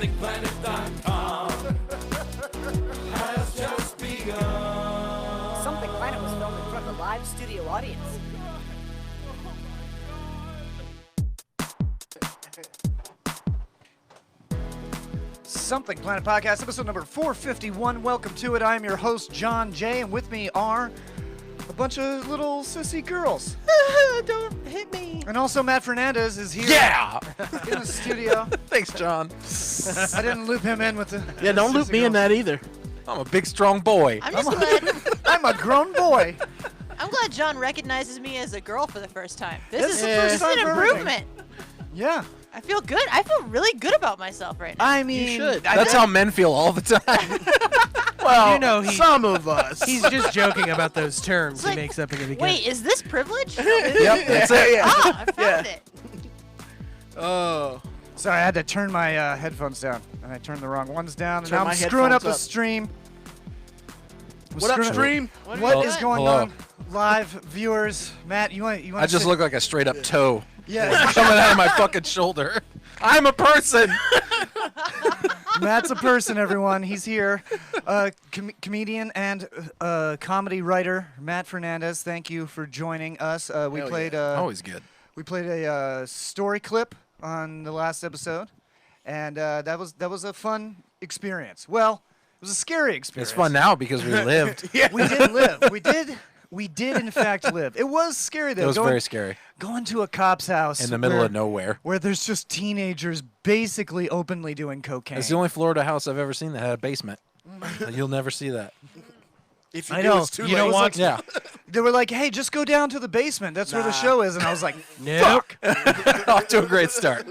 SomethingPlanet.com has just begun. Something Planet was filmed in front of a live studio audience. Something Planet Podcast, episode number 451. Welcome to it. I am your host, John Jay, and with me are a bunch of little sissy girls. Don't hit me. And also Matt Fernandez is here Yeah. in the studio. Thanks, John. I didn't loop him in with the Yeah, don't loop me in that either. I'm a big, strong boy. I'm just glad. I'm a grown boy. I'm glad John recognizes me as a girl for the first time. This This is is the first time an for everything. improvement. Yeah. I feel good. I feel really good about myself right now. I mean, You should. That's how men feel all the time. Well, You know, some of us. He's just joking about those terms It's he like, makes up in the beginning. Wait, is this privilege? Yep, that's it. Oh, I found it. Oh. sorry, I had to turn my headphones down, and I turned the wrong ones down, and Turn now my I'm screwing up headphones the up. stream. I'm What up, screwing stream? What are What we is doing? going Hello. on, live viewers? Matt, you want? I just look like a straight up toe Yeah. coming out of my fucking shoulder. I'm a person. Matt's a person, everyone. He's here. Comedian and comedy writer Matt Fernandez. Thank you for joining us. We Hell played. Always good. We played a story clip on the last episode, and that was a fun experience. Well, it was a scary experience. It's fun now because we lived. We did live. We did in fact live. It was scary though. It was very scary. Going to a cop's house In the middle where, of nowhere. where there's just teenagers basically openly doing cocaine. It's the only Florida house I've ever seen that had a basement. You'll never see that. If you I do, know. it's too You late. don't want Yeah. They were like, "Hey, just go down to the basement. That's where the Nah. show is." And I was like, Nope. Off to a great start.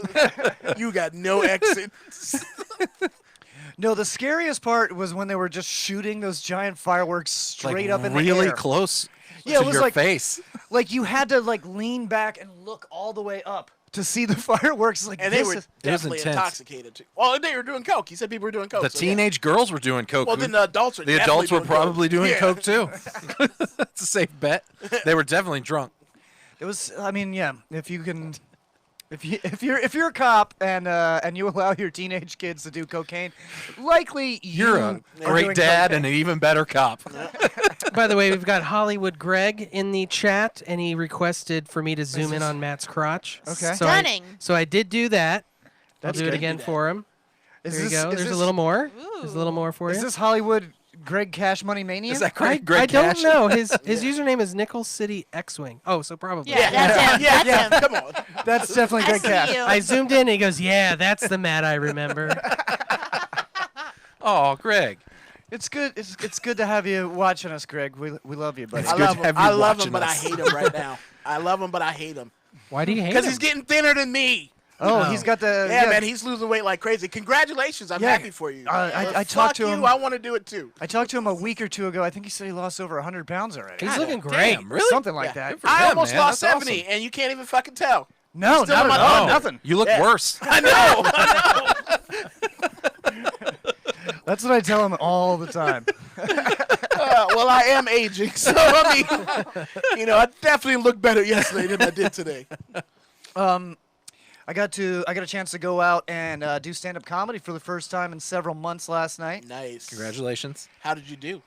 You got no exit. No, the scariest part was when they were just shooting those giant fireworks straight up in the really air. close Yeah, it to was your like- face. Like you had to like lean back and look all the way up to see the fireworks. Like And they this were is- definitely intense. intoxicated too. Well, they were doing coke. He said people were doing coke. The so yeah. teenage girls were doing coke. Well, then the adults were The definitely adults were doing coke. probably doing Yeah. coke too. That's a safe bet. They were definitely drunk. it was. I mean, yeah. If you can, if you're a cop and you allow your teenage kids to do cocaine, likely You're you a are great doing dad cocaine. and an even better cop. By the way, we've got Hollywood Greg in the chat, and he requested for me to zoom in on Matt's crotch. Okay. So Stunning. So I did do that. That's I'll do it good. again Do that. for him. Is There you this- go. is There's this- a little more. There's a little Ooh. more for Is you. this Hollywood Greg Cash Money Mania? Is that I, Greg I don't Cash? know. His username is Nickel City X-Wing. Oh, so probably. Yeah, that's him. Yeah, That's him. come on. That's definitely I Greg see Cash. you. I zoomed in and he goes, yeah, that's the Matt I remember. Oh, Greg. It's good. It's good to have you watching us, Greg. We love you, buddy. It's I good love to him. have you I love watching him, but I us. hate him right now. I love him, but I hate him. Why do you hate Because him? he's getting thinner than me. Oh, No. he's got the Yeah, man, he's losing weight like crazy. Congratulations. I'm Yeah. happy for you. I But talked to fuck him. you. I want to do it too. I talked to him a week or two ago. I think he said he lost over 100 pounds already. He's God looking great. Damn, really? Something like Yeah. that. for I him, almost man. lost That's 70, awesome. and you can't even fucking tell. No, Still not on at my all. own. Nothing. You look Yeah. worse. I know. I That's what I tell him all the time. know. Well, I am aging, so I mean, I definitely look better yesterday than I did today. I got a chance to go out and do stand-up comedy for the first time in several months last night. Nice. Congratulations. How did you do?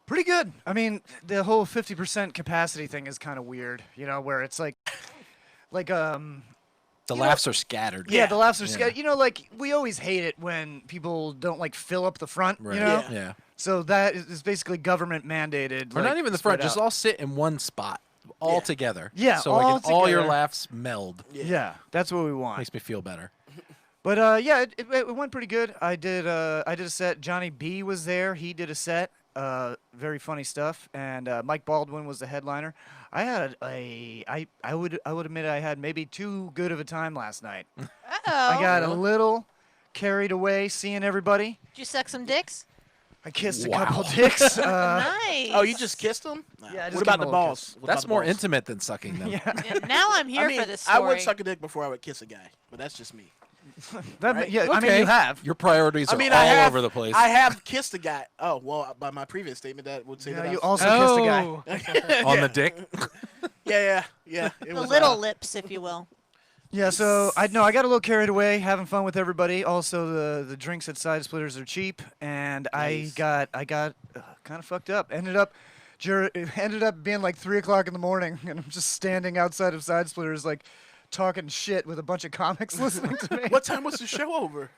Pretty good. I mean, the whole 50% capacity thing is kind of weird, where it's like The laughs are scattered. yeah, the laughs are Yeah. scattered. Like we always hate it when people don't like fill up the front, Right. Yeah. Yeah. So that is basically government mandated. Or like, not even the spread front. Just out. all sit in one spot, all Yeah. together. Yeah, So all like all your together. laughs meld. Yeah, that's what we want. Makes me feel better. But yeah, it went pretty good. I did a set. Johnny B was there. He did a set. Very funny stuff. And Mike Baldwin was the headliner. I would admit I had maybe too good of a time last night. Uh-oh. I got a little carried away seeing everybody. Did you suck some dicks? I kissed Wow. a couple dicks. Nice. Oh, you just kissed him? Yeah, I just What gave about him a the little balls? kiss. What That's about the more balls? intimate than sucking them. Yeah. Yeah, now I'm here I mean, for this I story. would suck a dick before I would kiss a guy, but that's just me. Right? Yeah, I mean, Okay. you have. Your priorities I are mean, all I have, over the place. I have kissed a guy. Oh, well, by my previous statement, that would say Yeah, that you I was, also kissed a guy. Oh, On the dick. yeah. It the was, little lips, if you will. Yeah, so I got a little carried away having fun with everybody. Also, the drinks at Side Splitters are cheap, and Nice. I got kind of fucked up. It ended up being like 3 o'clock in the morning, and I'm just standing outside of Side Splitters, like talking shit with a bunch of comics listening to me. What time was the show over?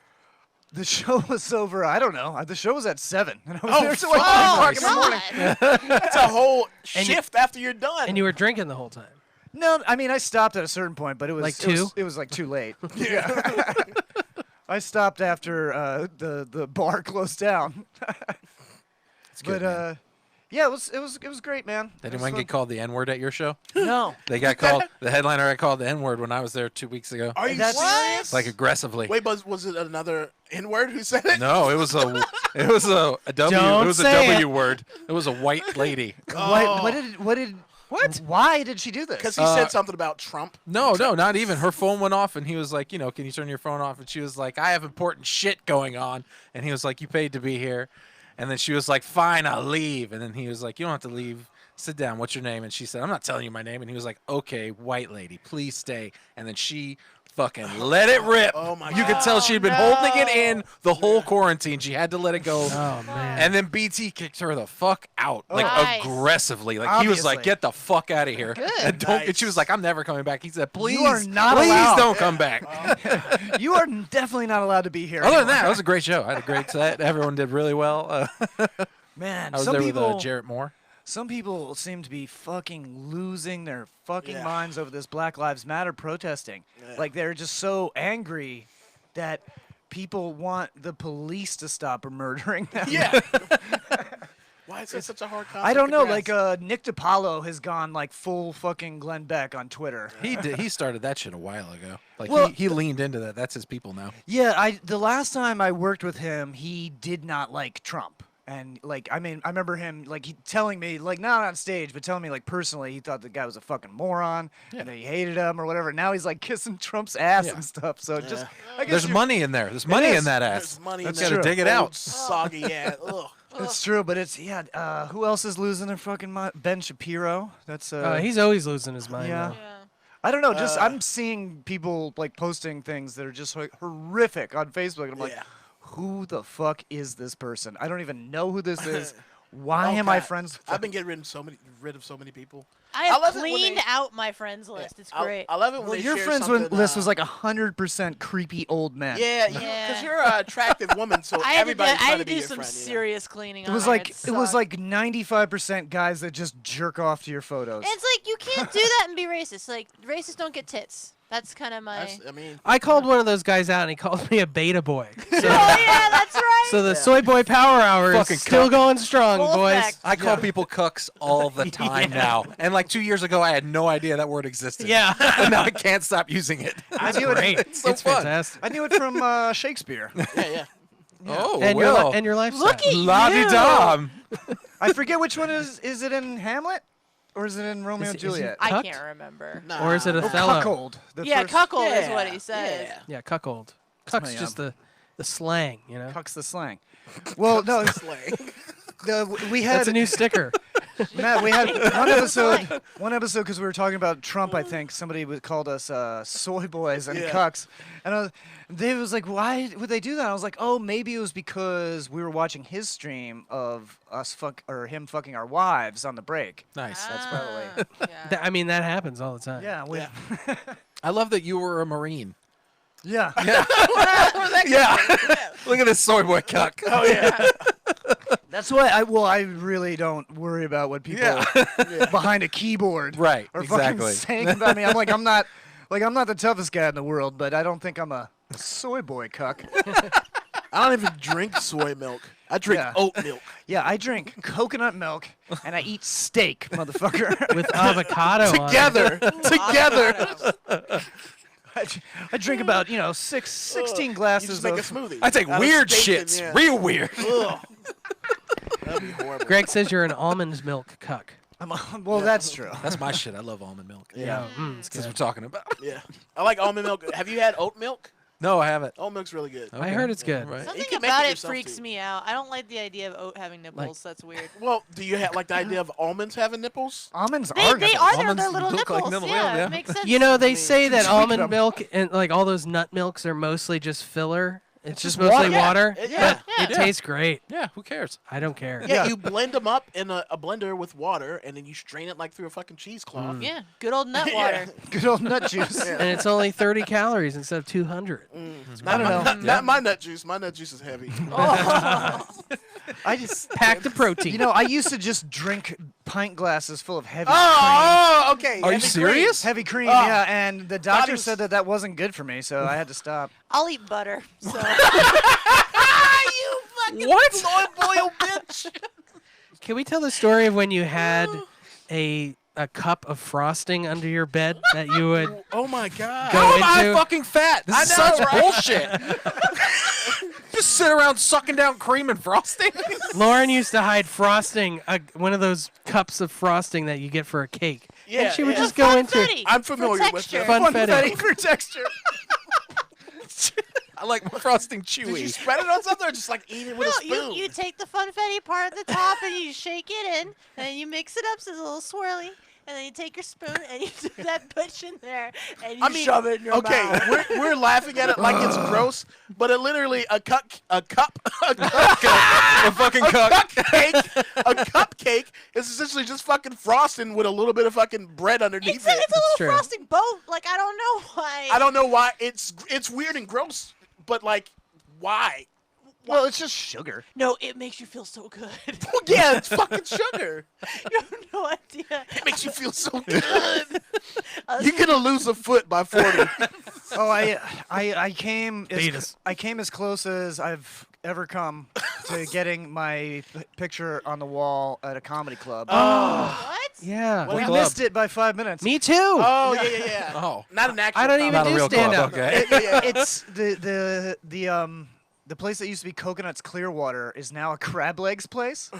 The show was over. I don't know. The show was at 7, and I was Oh, there till like 3 fuck. o'clock in the morning. That's a whole And you- shift after you're done. And you were drinking the whole time. No, I mean I stopped at a certain point, but it was Like it was- 2? It was like too late. Yeah. I stopped after the bar closed down. It's good. man. Yeah, it was great, man. Did It was anyone fun. get called the N-word at your show? No. They got called. The headliner got called the N-word when I was there 2 weeks ago. Are you That's- serious? Like aggressively. Wait, was it another N-word who said it? No, it was a W. Don't It was a say W word. It was a white lady. Why did she do this? Because he said something about Trump. No, not even. Her phone went off, and he was like, can you turn your phone off? And she was like, I have important shit going on. And he was like, you paid to be here. And then she was like, fine, I'll leave. And then he was like, you don't have to leave. Sit down. What's your name? And she said, I'm not telling you my name. And he was like, okay, white lady, please stay. And then she fucking let it rip. Oh, my You could tell she'd been holding it in the whole quarantine. She had to let it go. Oh, man. And then BT kicked her the fuck out, like Nice. aggressively. Like he was like, Obviously. "Get the fuck out of here!" Good. And don't. And Nice. she was like, "I'm never coming back." He said, "Please, are not please allowed." don't come back." You are definitely not allowed to be here. Other than anymore. that, it was a great show. I had a great set. Everyone did really well. Man, I was some there people, with Jarrett Moore. some people seem to be fucking losing their fucking Yeah. minds over this Black Lives Matter protesting. Yeah. Like they're just so angry that people want the police to stop murdering them. Yeah. Why is that such a hard concept? I don't to know. grasp? Like Nick DiPaolo has gone like full fucking Glenn Beck on Twitter. He did. He started that shit a while ago. Like Well- he leaned into that. That's his people now. Yeah, the last time I worked with him, he did not like Trump. And like, I mean, I remember him like telling me, like not on stage, but telling me like personally, he thought the guy was a fucking moron and that he hated him or whatever. Now he's like kissing Trump's ass Yeah. and stuff. So just, I guess There's you're- money in there. There's money is. in that ass. There's money That's in true. that Gotta dig it old out. Soggy ass. Ugh. It's true, but it's who else is losing their fucking mind? Ben Shapiro. That's He's always losing his mind. Yeah. though. Yeah. I don't know. Just I'm seeing people like posting things that are just like horrific on Facebook. And I'm like, Yeah. who the fuck is this person? I don't even know who this is. Why Oh, am I God. friends? I've been getting rid of so many people. I I have love it when cleaned they- out my friends list. It's great. I love it when Well, they your share friends something, list was like 100% creepy old men. Yeah, Yeah. because you're an attractive woman, so I had to, everybody's I trying had to to be do your some friend. you know? serious cleaning. It was on like there. it was sucked. like 95% guys that just jerk off to your photos. And it's like you can't do that and be racist. Like racists don't get tits. That's kind of my. I mean, I called one of those guys out, and he called me a beta boy. So, Oh yeah, that's right. so the soy boy power hour Fucking is still cuck. going strong, Full boys. effect. I call people cucks all the time now. And like 2 years ago, I had no idea that word existed. Yeah. And now I can't stop using it. I knew Great. It's so it's fun. fantastic. I knew it from Shakespeare. yeah. Oh, And well. your lifestyle. Look at La-di-dam. I forget which one is it in Hamlet or is it in Romeo Is and it- is it- Juliet? I Cucked? can't remember. Nah. Or is it Oh, Othello? cuckold. The Yeah, first- cuckold is Yeah, what he says. yeah. Yeah, cuckold. my, Cuck's just the slang, you know. Cuck's the slang. Well, no, Slang. we had That's a new sticker. Matt, we had one episode because we were talking about Trump. I think somebody called us soy boys and Yeah. cucks, and they was like, "Why would they do that?" I was like, "Oh, maybe it was because we were watching his stream of him fucking our wives on the break." Nice. That's Ah, probably- yeah. I mean, that happens all the time. Yeah, we, Yeah. I love that you were a Marine. yeah. Yeah. Look at this soy boy cuck. Oh yeah. That's why I really don't worry about what people behind a keyboard Right, are exactly. fucking saying about me. I'm not the toughest guy in the world, but I don't think I'm a soy boy cuck. I don't even drink soy milk. I drink Yeah. oat milk. Yeah, I drink coconut milk and I eat steak, motherfucker. With avocado on it. Together. I drink about 16 You glasses just make a of. smoothie. I take Out of weird steak and- shits. yeah. Real weird. Ugh. That'd be horrible. Greg says you're an almond milk cuck. Well, that's true. That's my shit. I love almond milk. Yeah. It's Since good. we're talking about. Yeah. I like almond milk. Have you had oat milk? No, I haven't. Oat milk's really good. I heard it's good. Right. You Something can make about it it yourself, freaks too. me out. I don't like the idea of oat having nipples. That's weird. Well, do you have like the idea of almonds having nipples? Almonds They are are. nipples. They're Almonds their little look like nipples. nipple- Yeah, yeah. it makes sense. You know, they mean, say that tweak almond them. milk and like all those nut milks are mostly just filler. It's just just mostly water. water, Yeah. but it tastes great. Yeah, who cares? I don't care. Yeah, Yeah. you blend them up in a blender with water, and then you strain it like through a fucking cheesecloth. Yeah, good old nut water. Good old nut juice. And it's only 30 calories instead of 200. I don't know. Not my nut juice. My nut juice is heavy. I just, Packed of protein. you know, I used to just drink pint glasses full of heavy Oh, okay. Are you heavy cream. serious? cream. Heavy cream, Oh. yeah. And the doctor was- said that wasn't good for me, so I had to stop. I'll eat butter. So You fucking What? boil bitch. Can we tell the story of when you had a cup of frosting under your bed that you would Oh my god. Go How am I into- fucking fat? This I is know, such right? bullshit. Just sit around sucking down cream and frosting. Lauren used to hide frosting, one of those cups of frosting that you get for a cake. Yeah, and she would yeah. just go into Funfetti I'm for familiar with texture. that. funfetti. for texture. I like my frosting Did you chewy. spread it on something or just like eat it with a No, spoon? you take the funfetti part at the top and you shake it in, and then you mix it up so it's a little swirly, and then you take your spoon and you do that bitch in there, and you shove it in your okay, mouth. we're laughing at it like it's gross, but it literally a A fucking cup. cupcake is essentially just fucking frosting with a little bit of fucking bread underneath It's a it. little true. frosting boat. Like, I don't know why. I don't know why it's weird and gross, but like why? Well, it's just sugar. No, it makes you feel so good. Well, yeah, it's fucking sugar. You have no idea. It makes you feel so good. You're gonna lose a foot by 40. Oh, I came Beat as, us. I came as close as I've ever come to getting my picture on the wall at a comedy club. What? Yeah. we club? missed it by 5 minutes. Me too. Oh yeah. Oh. Not an actual. I don't even Not a do real stand club, up. okay. It's the place that used to be Coconuts Clearwater is now a crab legs place.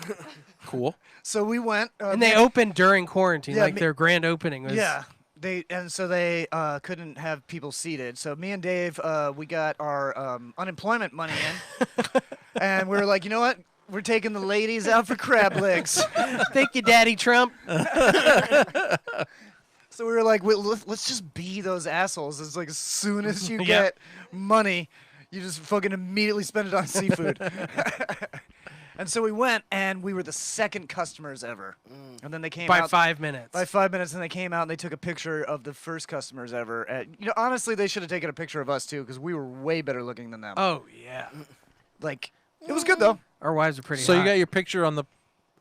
Cool. So we went. And they opened during quarantine, Yeah, like me- their grand opening was. Yeah. So they couldn't have people seated. So me and Dave, we got our unemployment money in, and we were like, you know what? We're taking the ladies out for crab legs. Thank you, Daddy Trump. So we were like, let's just be those assholes. It's like as soon as you Yeah. get money, you just fucking immediately spend it on seafood. And so we went, and we were the second customers ever. And then they came By out 5 minutes. by 5 minutes, and they came out and they took a picture of the first customers ever. Honestly, they should have taken a picture of us too, because we were way better looking than them. Oh yeah. Like, it was good though. Our wives are pretty. So you hot. got your picture on the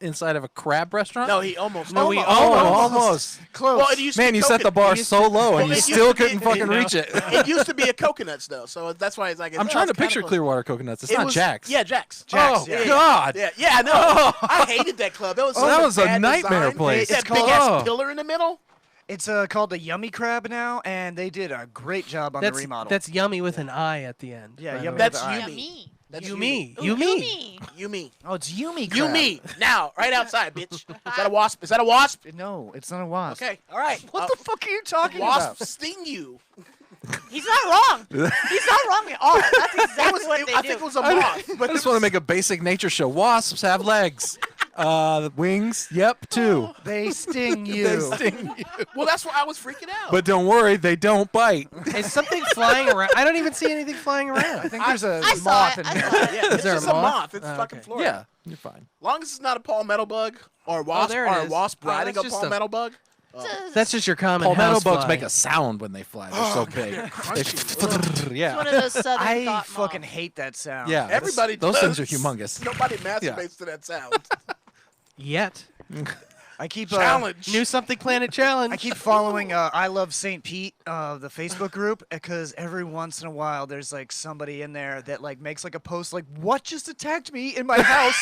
inside of a crab restaurant? No, he almost. No, we almost. Close. Well, it used to Man, be you set the bar used so low, well, and you it used still to be- couldn't fucking reach it. It used to be a Coconuts though, so that's why it's like. I'm trying to picture Clearwater Coconuts. It's It not was- Jack's. Yeah, Jack's. Jack's, Oh yeah. God. Yeah, I know. I hated that club. That was that such was a bad nightmare design. place. That It's big called- ass Oh. pillar in the middle. It's called the Yummy Crab now, and they did a great job on the remodel. That's yummy with an I at the end. Yeah, by the yummy way. That's with the eye. Yumi. That's You me. Ooh, You me. yummy. You me. Oh, it's Yumi You Crab. me. Now, right outside, bitch. Is that a wasp? Is that a wasp? No, it's not a wasp. Okay, all right. What the fuck are you talking Wasps about? sting you. He's not wrong. He's not wrong at all. That's exactly what they I do. think it was a moth. I just want to make a basic nature show. Wasps have legs. Wings. Yep, two. They sting you. They sting you. Well, that's why I was freaking out. But don't worry, they don't bite. Is something flying around? I don't even see anything flying I around. think there's a I saw moth it. in I there. saw it. yeah, it's there a just a moth? moth. It's Oh, fucking okay. Florida. Yeah, you're fine. Long as it's not a palmetto bug or a wasp there it or a is. wasp Oh, riding a that's just a- palmetto bug. That's just your common Palmetto house bugs fly. make a sound when they fly. They're so big. It's one Yeah. of those southern I thought fucking moths. hate that sound. Yeah. Everybody Those does. things are humongous. Nobody masturbates to that sound. Yet. I keep Challenge. New Something Planet Challenge. I keep following I Love St. Pete, the Facebook group, because every once in a while there's like somebody in there that like makes like a post like, "What just attacked me in my house?"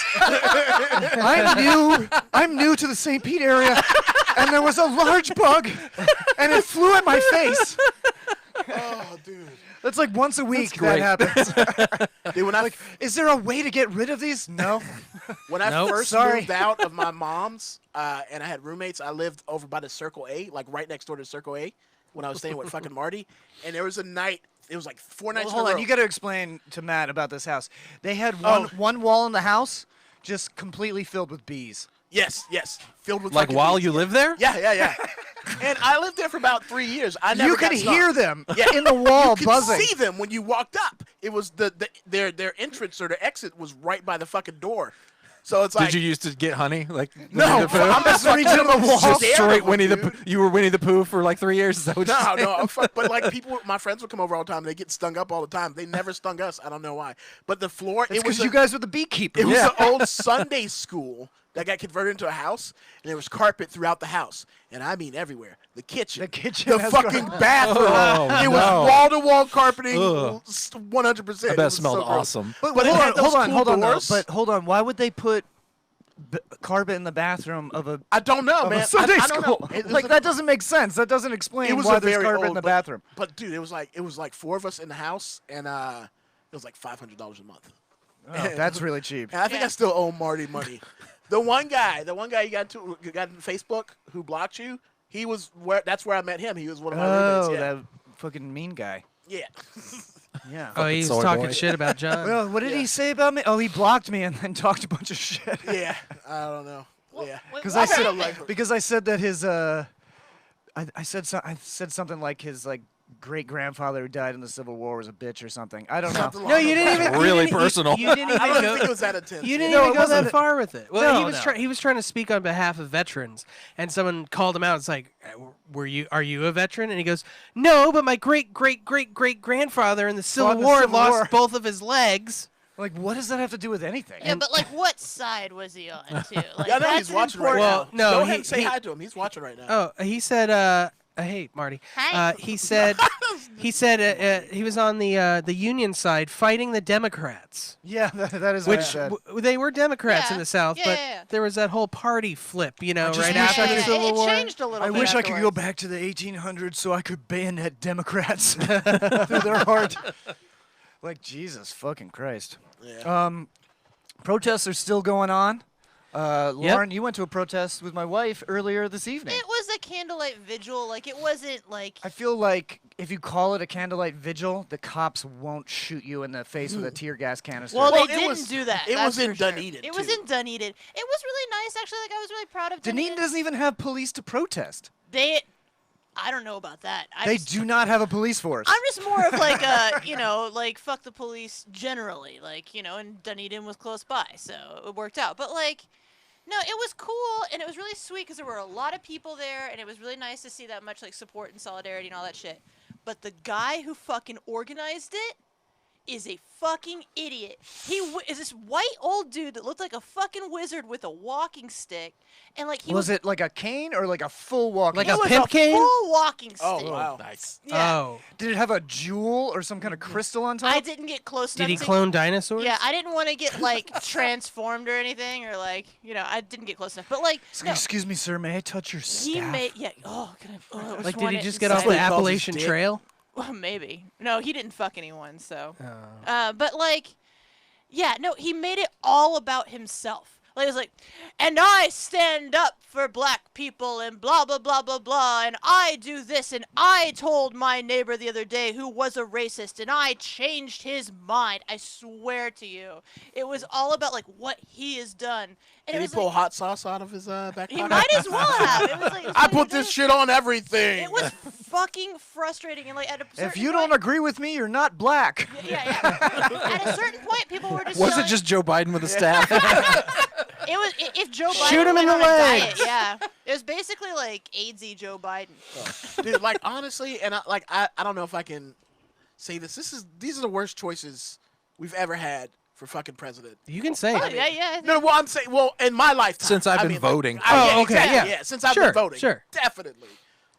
I'm new to the St. Pete area, and there was a large bug, and it flew at my face. Oh, dude. That's like once a week great. that happens. Dude, when I Is there a way to get rid of these? No. when I Nope. first Sorry. moved out of my mom's, and I had roommates, I lived over by the Circle A, like right next door to Circle A, when I was staying with fucking Marty. And there was a night It was like 4 nights. Hold in a on, row. you got to explain to Matt about this house. They had Oh. one wall in the house just completely filled with bees. Yes, filled with Like fucking while bees. you live there? Yeah. And I lived there for about 3 years. I never You could got stung. hear them Yeah. in the wall You could buzzing. see them when you walked up. It was their entrance or their exit was right by the fucking door. So it's like Did you used to get honey? Like no, Winnie the Pooh? I'm just reaching the wall. Just scared straight of them, Winnie the dude. Pooh. You were Winnie the Pooh for like 3 years. Is that what you're saying? No, but like my friends would come over all the time. They get stung up all the time. They never stung us. I don't know why. But the floor, It's it was because you guys were the beekeepers. It was an old Sunday school that got converted into a house, and there was carpet throughout the house, and I mean everywhere. The kitchen, the has fucking carpet. bathroom. Oh, it was no. wall-to-wall carpeting, Ugh. 100%. I bet it smelled awesome. But But it had those hold on, cool hold on. Though. doors. But hold on. Why would they put carpet in the bathroom of a I don't know, man. Sunday I don't school? know. It was Like a- that doesn't make sense. That doesn't explain It was why a there's very carpet old, in the but- bathroom. But dude, it was like 4 of us in the house, and it was like $500 a month. Oh, that's really cheap. And I think I still owe Marty money. The one guy you got in Facebook who blocked you. He was that's where I met him. He was one of my roommates. Yeah. That fucking mean guy. Yeah. Yeah. Oh, he was soy talking boy. shit about John. Well, what did he say about me? Oh, he blocked me and then talked a bunch of shit. Yeah. I don't know. Yeah. Because What I said happened? because I said that his I said something like his like great grandfather who died in the Civil War was a bitch or something. I don't know. Something No, along you those didn't lines. even. Really you didn't- personal. You didn't I even don't go. think it was that intense. You didn't No, even it go that wasn't. far with it. Well, No, no. he was trying to speak on behalf of veterans, and someone called him out. It's like, are you a veteran? And he goes, no, but my great grandfather in the Civil Fought in the War Civil lost War." both of his legs. Like, what does that have to do with anything? Yeah, but like, what side was he on too? Like, Yeah, I know that's he's watching right important. now. Well, no, Go ahead he- and say he- hi to him. He's watching right now. Oh, he said, hey, Marty. Hi. He said he was on the Union side fighting the Democrats. Yeah, that is what I Which said. they were Democrats in Yeah. the South, Yeah, but yeah, yeah. there was that whole party flip, I just right wish after I the could- Civil it War. changed a little I bit. wish I could go afterwards. back to the 1800s so I could bayonet Democrats through their heart. Like, Jesus fucking Christ. Yeah. Protests are still going on. Lauren, you went to a protest with my wife earlier this evening. It was a candlelight vigil. Like, it wasn't like. I feel like if you call it a candlelight vigil, the cops won't shoot you in the face with a tear gas canister. Well, Well, they it didn't was- do that. it that's was in for sure. Dunedin, It was too. in Dunedin. It was really nice, actually. Like, I was really proud of Dunedin doesn't even have police to protest. I don't know about that. They do not have a police force. I'm just more of like a, like fuck the police generally, like, and Dunedin was close by, so it worked out. But like, no, it was cool and it was really sweet because there were a lot of people there and it was really nice to see that much like support and solidarity and all that shit. But the guy who fucking organized it is a fucking idiot. He is this white old dude that looked like a fucking wizard with a walking stick, and like he was it like a cane or like a full walking? Like it a was pimp cane? full walking stick. Oh, wow. Nice. Yeah. Oh, Did it have a jewel or some kind of crystal on top? I didn't get close did enough he to clone dinosaurs? Yeah, I didn't want to get like transformed or anything, or like I didn't get close enough. But like, no, Excuse me, sir. May I touch your he staff? made Oh, can I? Oh, I just Like, did want he it just get off inside. the what he calls his Appalachian dick. Trail? Well, maybe. No, he didn't fuck anyone. So, Oh. but like, yeah, no, he made it all about himself. Like, it was like, and I stand up for black people and blah, blah, blah, blah, blah, and I do this, and I told my neighbor the other day who was a racist, and I changed his mind. I swear to you. It was all about, like, what he has done. And Did it he was pull like, hot sauce out of his back he pocket? might as well have. It was like, I put this shit on everything. It was fucking frustrating, and like at a certain If you point, don't agree with me, you're not black. yeah. At a certain point, people were just. Was it yelling- just Joe Biden with a staff? It was if Joe Biden Shoot him went in the on a diet, legs. yeah, it was basically like AIDSy Joe Biden. Dude, like honestly, and I don't know if I can say this. These are the worst choices we've ever had for fucking president. You can say Oh it. yeah. No, well, I'm saying, in my lifetime. Since I've I been mean, like, voting. Oh, okay, exactly, yeah. Since I've Sure, been voting, sure. definitely.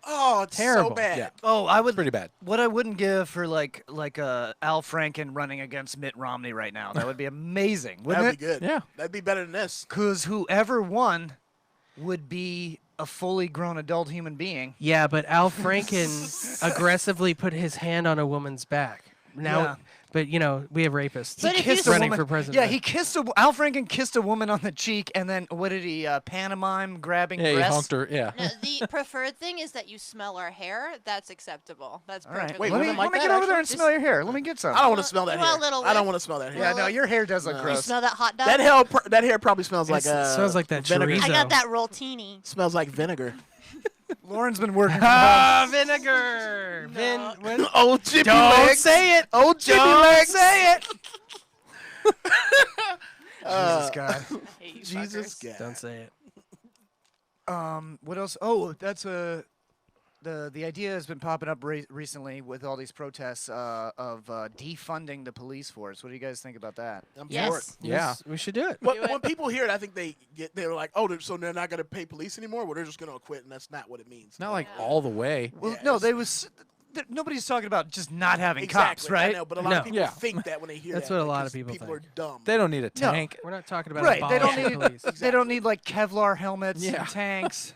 Oh, it's Terrible. so bad. Yeah. Oh, I would. Pretty bad. What I wouldn't give for like Al Franken running against Mitt Romney right now. That would be amazing, wouldn't That'd it? be good. Yeah. That'd be better than this. Because whoever won would be a fully grown adult human being. Yeah, but Al Franken aggressively put his hand on a woman's back. Now, Yeah. But you know, we have rapists But if you kissed a running woman. for president. Yeah, he kissed Al Franken kissed a woman on the cheek, and then what did he pantomime grabbing Yeah, he breasts? honked her. Yeah. No, the preferred thing is that you smell our hair. That's acceptable. That's All perfect. right, Wait, let me women like get that, over there actually? and smell your hair. Let me get some. I don't want to smell that You want hair. a little I don't whiff? want to smell that hair. Yeah, no, your hair does look No. You gross. smell that hot dog? That hair probably smells like smells like that vinegar. chorizo. I got that rolltini. Smells like vinegar. Lauren's been working from home. Ah, vinegar. No. Oh, Jimmy Don't legs. say it. Oh, Jimmy Don't legs. say it. Jesus God. I hate you Jesus fuckers. God. Don't say it. What else? Oh, that's the idea has been popping up recently with all these protests of defunding the police force. What do you guys think about that? I'm Yes. for it. Yeah. Yes, we should do it. Do it. When people hear it, I think they're like, oh, so they're not going to pay police anymore? Well, they're just going to quit, and that's not what it means. Not like Yeah. all the way. Well, Yeah, no, it's- they was. Nobody's talking about just not having Exactly, cops, right? I know, but a lot No. of people Yeah. think that when they hear That's that. what a lot because of people People think. are dumb. They don't need a No. tank. We're not talking about Right, they don't abolishing need police. they don't need like Kevlar helmets Yeah. and tanks.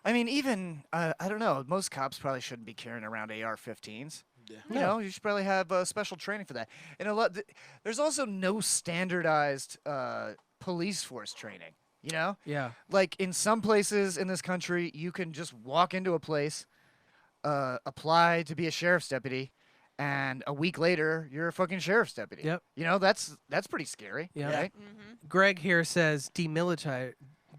I mean, even I don't know. Most cops probably shouldn't be carrying around AR-15s. Yeah. You know, you should probably have special training for that. And a lot, there's also no standardized police force training. You know, Yeah. like in some places in this country, you can just walk into a place, apply to be a sheriff's deputy, and a week later you're a fucking sheriff's deputy. Yep. You know, that's pretty scary. Yeah. Right? Mm-hmm. Greg here says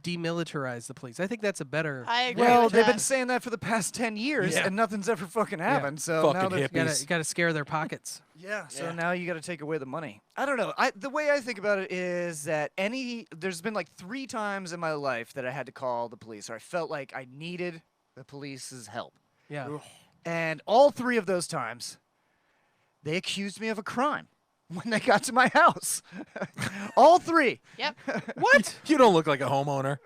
demilitarize the police. I think that's a better. I agree Well, with they've that. been saying that for the past 10 years, Yeah. and nothing's ever fucking happened. So Fucking now they're, hippies. You gotta scare their pockets. yeah. So Yeah. now you got to take away the money. I don't know. The way I think about it is that there's been like 3 times in my life that I had to call the police, or I felt like I needed the police's help, Yeah. and all 3 of those times, they accused me of a crime when they got to my house. All 3. Yep. What? You don't look like a homeowner.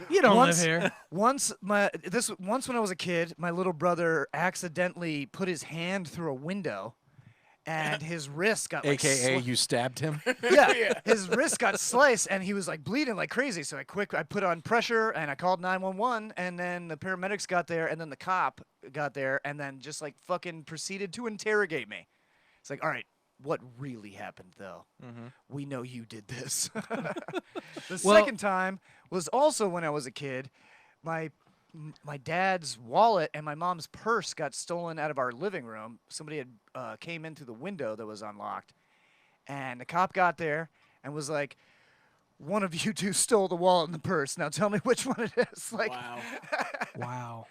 You don't Once- live here. Once when I was a kid, my little brother accidentally put his hand through a window, and his wrist got like AKA, you stabbed him. yeah, his wrist got sliced, and he was like bleeding like crazy. So I put on pressure, and I called 911, and then the paramedics got there, and then the cop got there, and then just like fucking proceeded to interrogate me. It's like, all right, what really happened though? We know you did this. The Well- second time was also when I was a kid. My dad's wallet and my mom's purse got stolen out of our living room. Somebody had came in through the window that was unlocked, and the cop got there and was like, "One of you two stole the wallet and the purse. Now tell me which one it is." Like, Wow. Wow.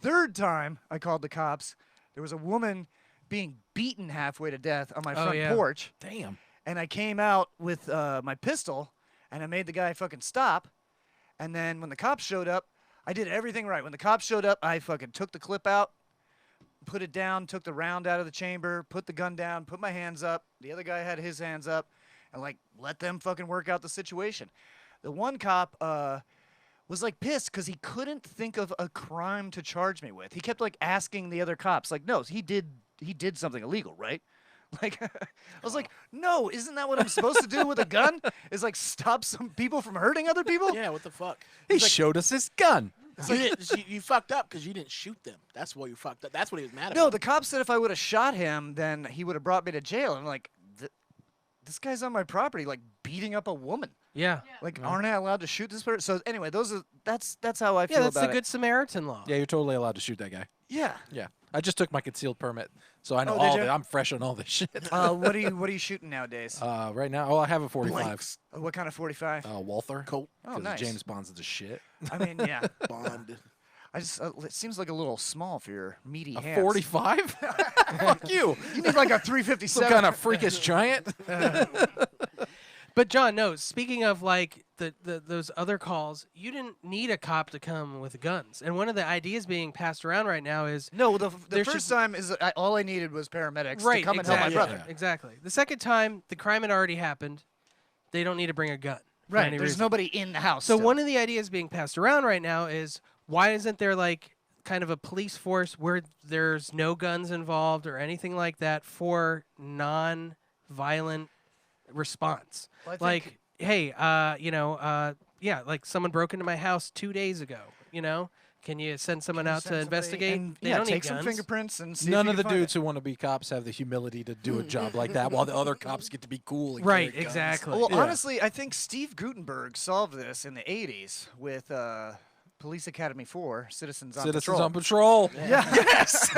third time I called the cops, there was a woman being beaten halfway to death on my Oh, front yeah. porch. Damn. And I came out with my pistol, and I made the guy fucking stop. And then when the cops showed up, I did everything right. When the cops showed up, I fucking took the clip out, put it down, took the round out of the chamber, put the gun down, put my hands up. The other guy had his hands up, and like let them fucking work out the situation. The one cop was like pissed because he couldn't think of a crime to charge me with. He kept like asking the other cops, like, "No, he did something illegal, right?" Like, I was like, "No, isn't that what I'm supposed to do with a gun? Is like stop some people from hurting other people?" Yeah, what the fuck? He showed us his gun. You fucked up because you didn't shoot them. That's why you fucked up. That's what he was mad about. No, the cop said if I would have shot him, then he would have brought me to jail. I'm like, this guy's on my property, like beating up a woman. Yeah. Like, aren't I allowed to shoot this person? So anyway, that's how I Yeah, feel that's about the it. Good Samaritan law. Yeah, you're totally allowed to shoot that guy. Yeah. Yeah. I just took my concealed permit, so I know Oh, did all of ya? it. I'm fresh on all this shit. What are you shooting nowadays? Right now, I have a 45. Blanks. What kind of 45? Walther. Colt. Oh, 'cause nice. James Bond's the shit. I mean, yeah. Bond. I just it seems like a little small for your meaty A hands. 45? Fuck you. You need like a Some 357. kind of freakish giant. But John, no. Speaking of like those other calls, you didn't need a cop to come with guns. And one of the ideas being passed around right now is No, the There first should- time is all I needed was paramedics right. to come exactly, and help my brother. Exactly. The second time, the crime had already happened. They don't need to bring a gun. for Right. any There's reason. nobody in the house. So still. one of the ideas being passed around right now is why isn't there like kind of a police force where there's no guns involved or anything like that for non-violent response? Well, I think- Like, hey, yeah, like someone broke into my house 2 days ago. You know, Can you send someone Can you out to send somebody investigate? and, They yeah, don't take need some guns. fingerprints and see None if of you the can find dudes who want to be cops have the humility to do a job like that, while the other cops get to be cool. And Right, carry guns. exactly. Well, Yeah. honestly, I think Steve Gutenberg solved this in the 80s with Police Academy 4, Citizens on Citizens Patrol. on patrol. Yeah. Yes.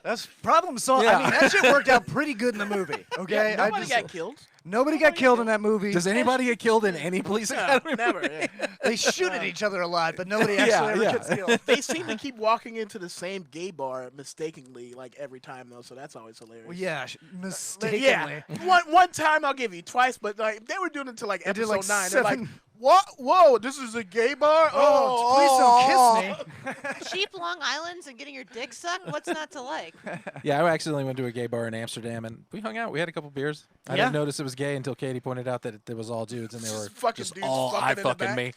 That's problem solved. Yeah. I mean, that shit worked out pretty good in the movie. Okay. Yeah, nobody got killed. Nobody got killed in that movie. Does anybody get killed in any police academy? Never. Yeah. They shoot at each other a lot, but nobody Yeah, actually ever yeah. gets killed. They seem to keep walking into the same gay bar mistakenly, like every time though. So that's always hilarious. Well, yeah, mistakenly. Yeah. One time I'll give you twice, but like they were doing it to like They did, episode like, 9. They're like, 7 what? Whoa, this is a gay bar? Oh, please don't kiss me. Cheap Long Islands and getting your dick sucked? What's not to like? Yeah, I accidentally went to a gay bar in Amsterdam, and we hung out. We had a couple beers. I Yeah. didn't notice it was gay until Katie pointed out that it was all dudes, and they were Just fucking just dudes all fucking I in the fucking back. me.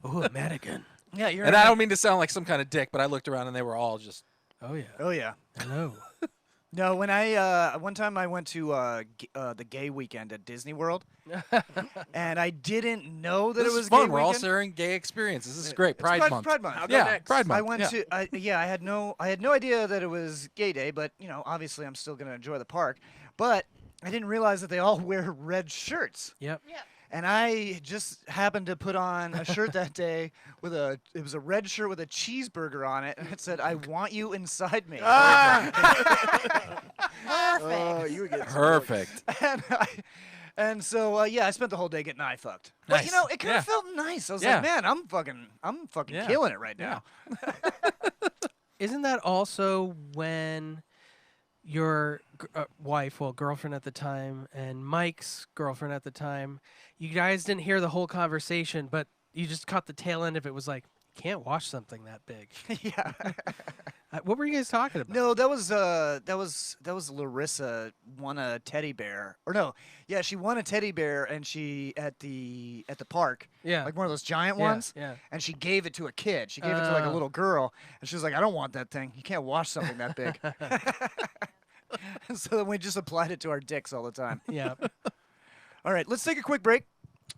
Oh, a mannequin. Yeah, you're And I don't mean to sound like some kind of dick, but I looked around and they were all just. Oh yeah. Oh, yeah. Hello. No, when I one time I went to the gay weekend at Disney World, and I didn't know that This it was is fun. gay We're all weekend. sharing gay experiences. This is great. It's Pride Month. Pride Month. I'll go Yeah, next. Pride Month. I went yeah. to I had no idea that it was gay day, but obviously I'm still gonna enjoy the park. But I didn't realize that they all wear red shirts, Yep. Yeah. and I just happened to put on a shirt that day it was a red shirt with a cheeseburger on it, and it said, "I want you inside me." Oh, you were getting Perfect. And so I spent the whole day getting eye fucked. But Nice. it kind of Yeah. felt nice. I was Yeah. like, man, I'm fucking Yeah. killing it right Yeah. now. Isn't that also when your wife, well, girlfriend at the time, and Mike's girlfriend at the time, you guys didn't hear the whole conversation, but you just caught the tail end of it? Was like, can't wash something that big. Yeah. What were you guys talking about? No, that was Larissa won a teddy bear. Or no, yeah, she won a teddy bear, and she at the park, Yeah. like one of those giant Yeah, ones. yeah. And she gave it to a kid. She gave it to like a Oh. little girl, and she was like, "I don't want that thing. You can't wash something that big." So then we just applied it to our dicks all the time. Yeah. All right, let's take a quick break.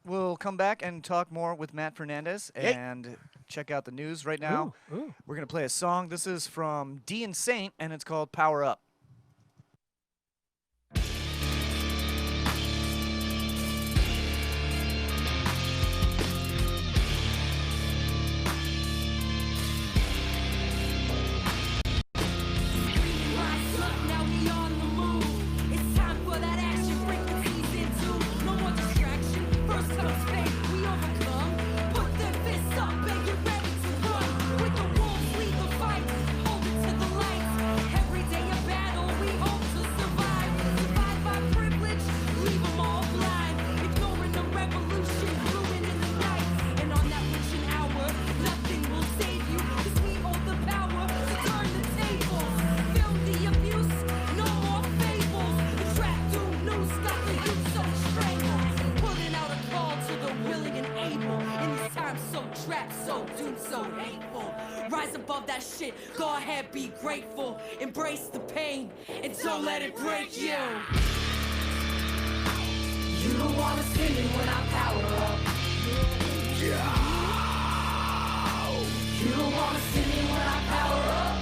We'll come back and talk more with Matt Fernandez Yay. and check out the news right now. Ooh. We're going to play a song. This is from D and Saint, and it's called Power Up. Now we on the move. It's time for that action. Frequencies into no more distraction. First comes fame, we overcome. Put them fists up and get ready to run. With the wolves lead the fight. Hold it to the lights. Every day a battle, we hope to survive. Survive by privilege, leave them all blind. Ignoring the revolution, ruining the night. And on that witching hour, nothing will save you. 'Cause we hold the power to turn the tables. Film the abuse, no more fables. The trap doom news got the youth so strangled. Putting out a call to the willing and able. In this time so trapped, so doomed, so hateful. Rise above that shit, go ahead, be grateful. Embrace the pain, and don't let it break you. You don't wanna see me when I power up. You don't wanna see me when I power up.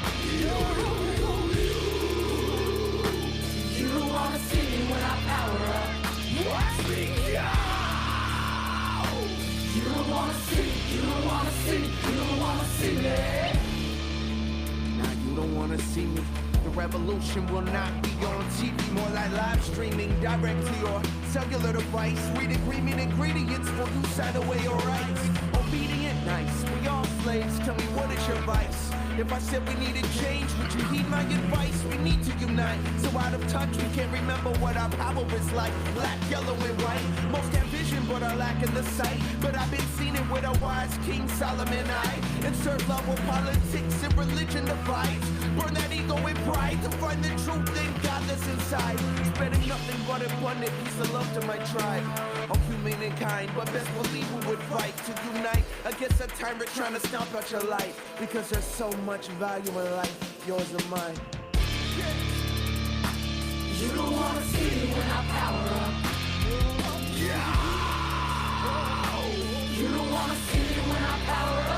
You don't wanna see me when I power up. Watch me go. You don't wanna see me. You don't wanna see me. You don't wanna see me. Now you don't wanna see me. The revolution will not be on TV, more like live streaming direct to your cellular device. Read agreement ingredients for you sign away your rights. Obedient, nice. We all slaves. Tell me what is your vice? If I said we needed change, would you heed my advice? We need to unite. So out of touch, we can't remember what our power is like. Black, yellow, and white. Most have vision, but are lacking the sight. But I've been seen it with a wise King Solomon eye. Insert love with politics and religion divides. Burn that ego and pride to find the truth in God that's inside. Spreading nothing but abundant peace and love to my tribe. All human and kind, but best believe we would fight to unite against a tyrant trying to stomp out your life. Because there's so much value in life, yours and mine. You don't wanna see me when I power up. You don't wanna see me when I power up.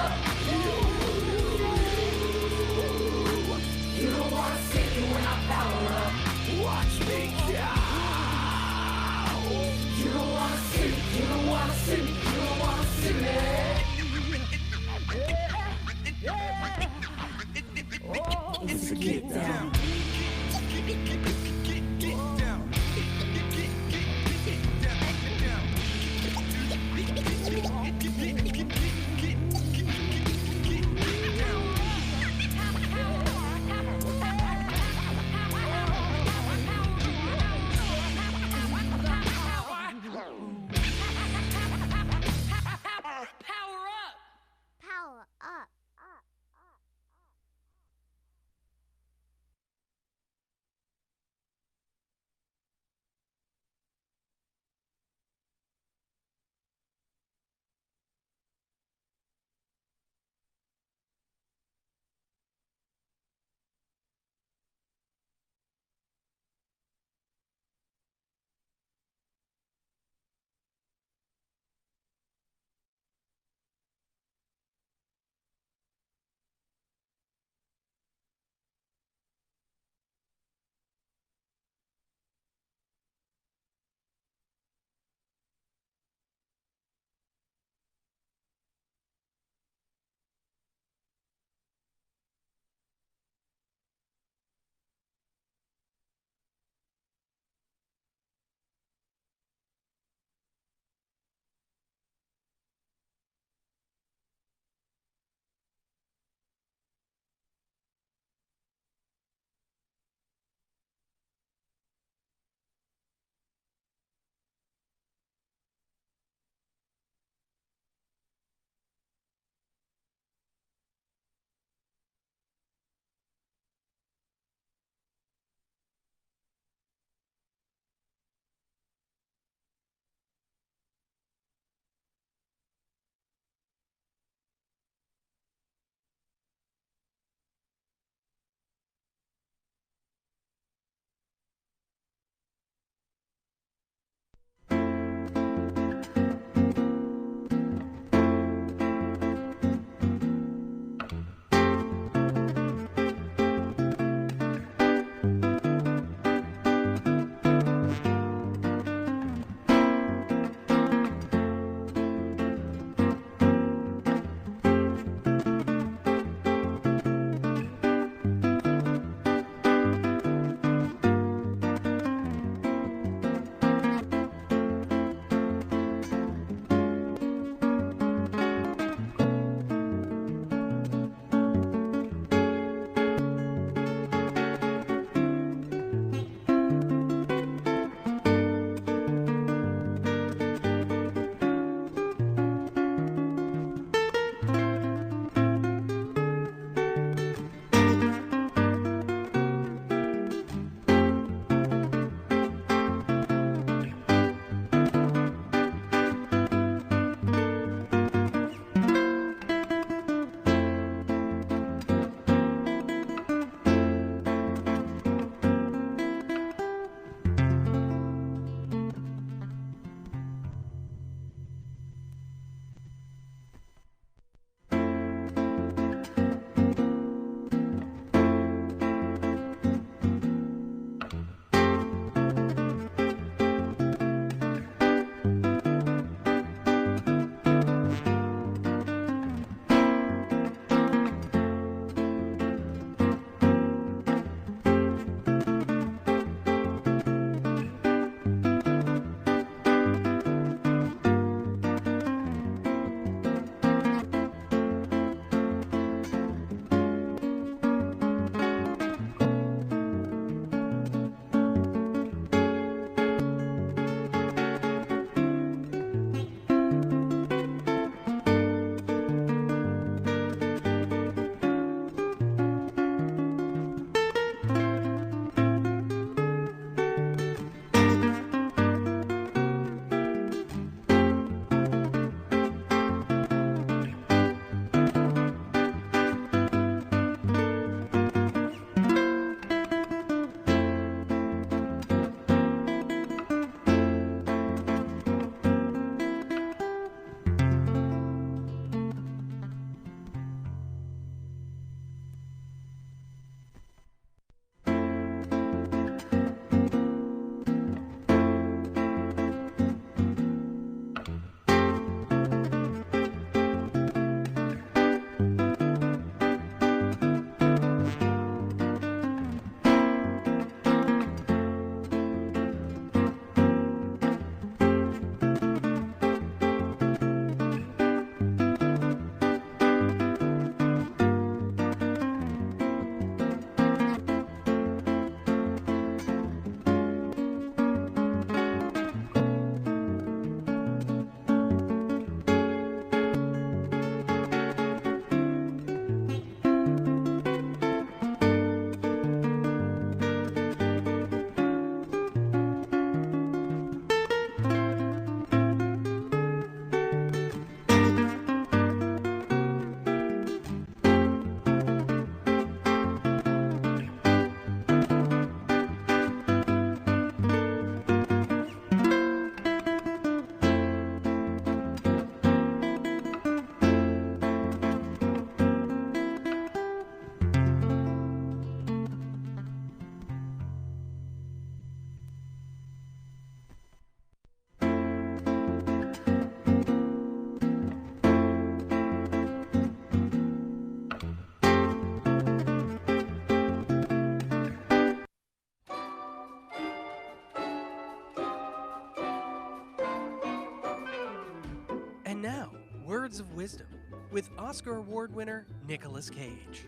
Words of Wisdom with Oscar Award winner Nicolas Cage.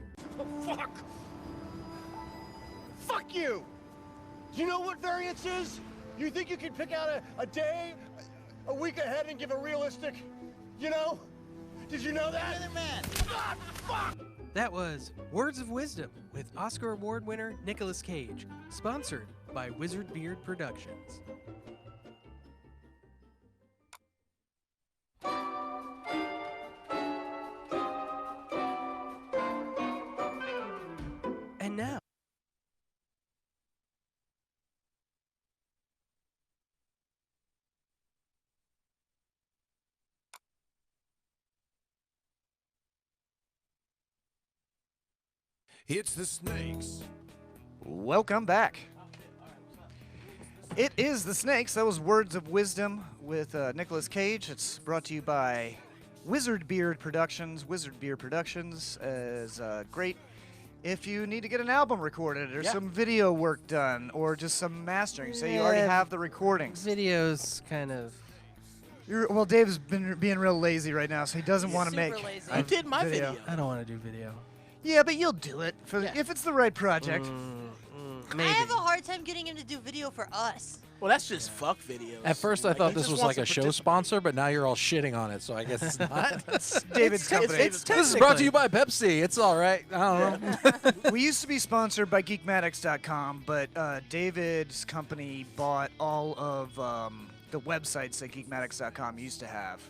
Fuck! Fuck you! Do you know what variance is? You think you can pick out a day, a week ahead and give a realistic, you know? Did you know that? Man. God, fuck! That was Words of Wisdom with Oscar Award winner Nicolas Cage, sponsored by Wizard Beard Productions. And now, It's the Snakes. Welcome back. It is the Snakes. That was Words of Wisdom with Nicolas Cage. It's brought to you by Wizard Beard Productions. Wizard Beard Productions is great if you need to get an album recorded or some video work done or just some mastering. Say you already Yeah. have the recordings. videos kind of. Well, Dave's been being real lazy right now, so he doesn't want to Super make. lazy. I did my video. I don't want to do video. Yeah, but you'll do it if it's the right project. Maybe. I have a hard time getting him to do video for us. Well, that's just fuck videos. At first, I Like, thought he this just was wants like a to show participate. sponsor, but now you're all shitting on it, so I guess it's not. It's David's company. David's This is brought to you by Pepsi. It's all right. I don't know. We used to be sponsored by Geekmatics.com, but David's company bought all of the websites that Geekmatics.com used to have.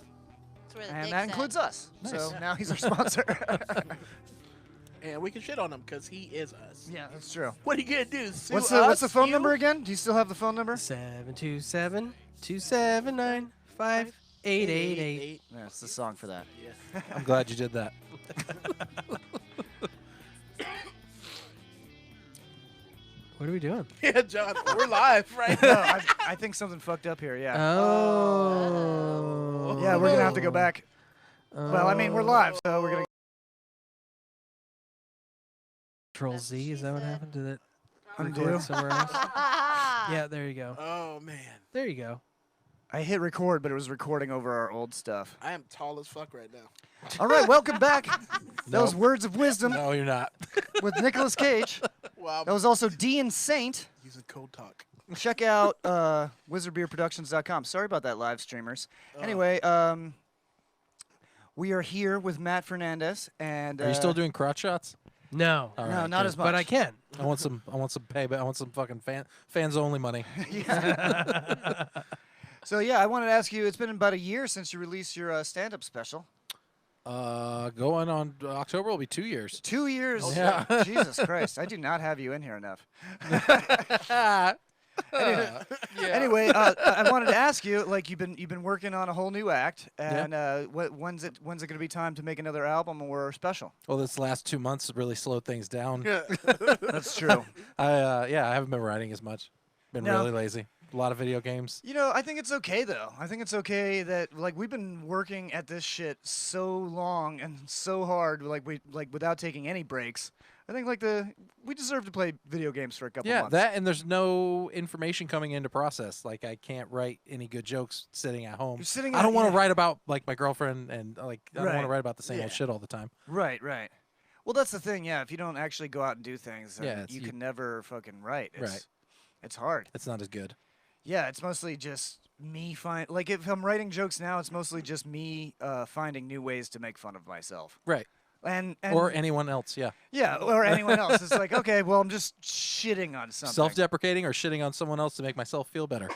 That's where the And dick's that at. includes us. So now he's our sponsor. And we can shit on him because he is us. Yeah, that's true. What are you gonna do? Sue What's us, the phone you? number again? Do you still have the phone number? 727-279-5888. Yeah, it's the song for that. I'm glad you did that. What are we doing? Yeah, John, we're live right No, now. I think something fucked up here. Yeah. Oh. Yeah, we're gonna have to go back. Well, I mean, we're live, so we're gonna. Control Z, is that what happened? Did it Undo. record somewhere else? Yeah, there you go. Oh man, There you go. I hit record, but it was recording over our old stuff. I am tall as fuck right now. All right, welcome back. That was No. Words of Wisdom No, you're not. with Nicolas Cage. Wow, That was also D and Saint. using code talk. Check out wizardbeerproductions.com. Sorry about that, live streamers. Anyway, we are here with Matt Fernandez, and Are you still doing crotch shots? No, All no, right, not good. as much. but I can. I want some payback. I want some fucking fans only money. So yeah, I wanted to ask you. It's been about a year since you released your stand-up special. Going on October will be 2 years. 2 years. Yeah. Jesus Christ, I do not have you in here enough. Anyway, I wanted to ask you, like you've been working on a whole new act, and when's it going to be time to make another album or special? Well, this last 2 months have really slowed things down. That's true. I haven't been writing as much. Been No. really lazy. A lot of video games. You know, I think it's okay though. I think it's okay that like we've been working at this shit so long and so hard, like without taking any breaks. I think we deserve to play video games for a couple Yeah, months. that and there's no information coming into process. Like I can't write any good jokes sitting at home. You're sitting. I don't want to yeah. write about like my girlfriend and like I don't want Right. to write about the same Yeah. old shit all the time. Right. Well, that's the thing. Yeah, if you don't actually go out and do things, then Yeah, you you- can never fucking write. Right. It's hard. It's not as good. Yeah, it's mostly just me like if I'm writing jokes now, it's mostly just me finding new ways to make fun of myself. Right. And Or anyone else, yeah. yeah, or anyone else. It's like, okay, well, I'm just shitting on something. Self-deprecating or shitting on someone else to make myself feel better.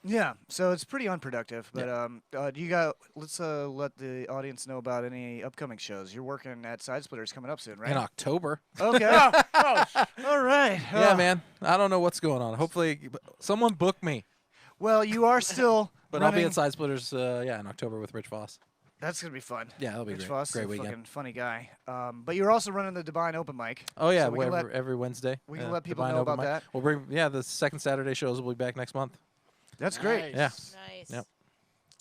Yeah, so it's pretty unproductive. But let's let the audience know about any upcoming shows. You're working at Side Splitters coming up soon, right? In October. Okay. All right. Yeah, man. I don't know what's going on. Hopefully someone book me. Well, you are still But I'll be running- at Side Splitters in October with Rich Voss. That's going to be fun. Yeah, that'll be Rich great. Voss is Great a weekend. fucking funny guy. But you're also running the Divine Open Mic. Oh yeah, So we can every Wednesday. we can let people Divine know Open about Mic. that. We'll bring the second Saturday shows will be back next month. That's great. Yeah. Nice. Yep.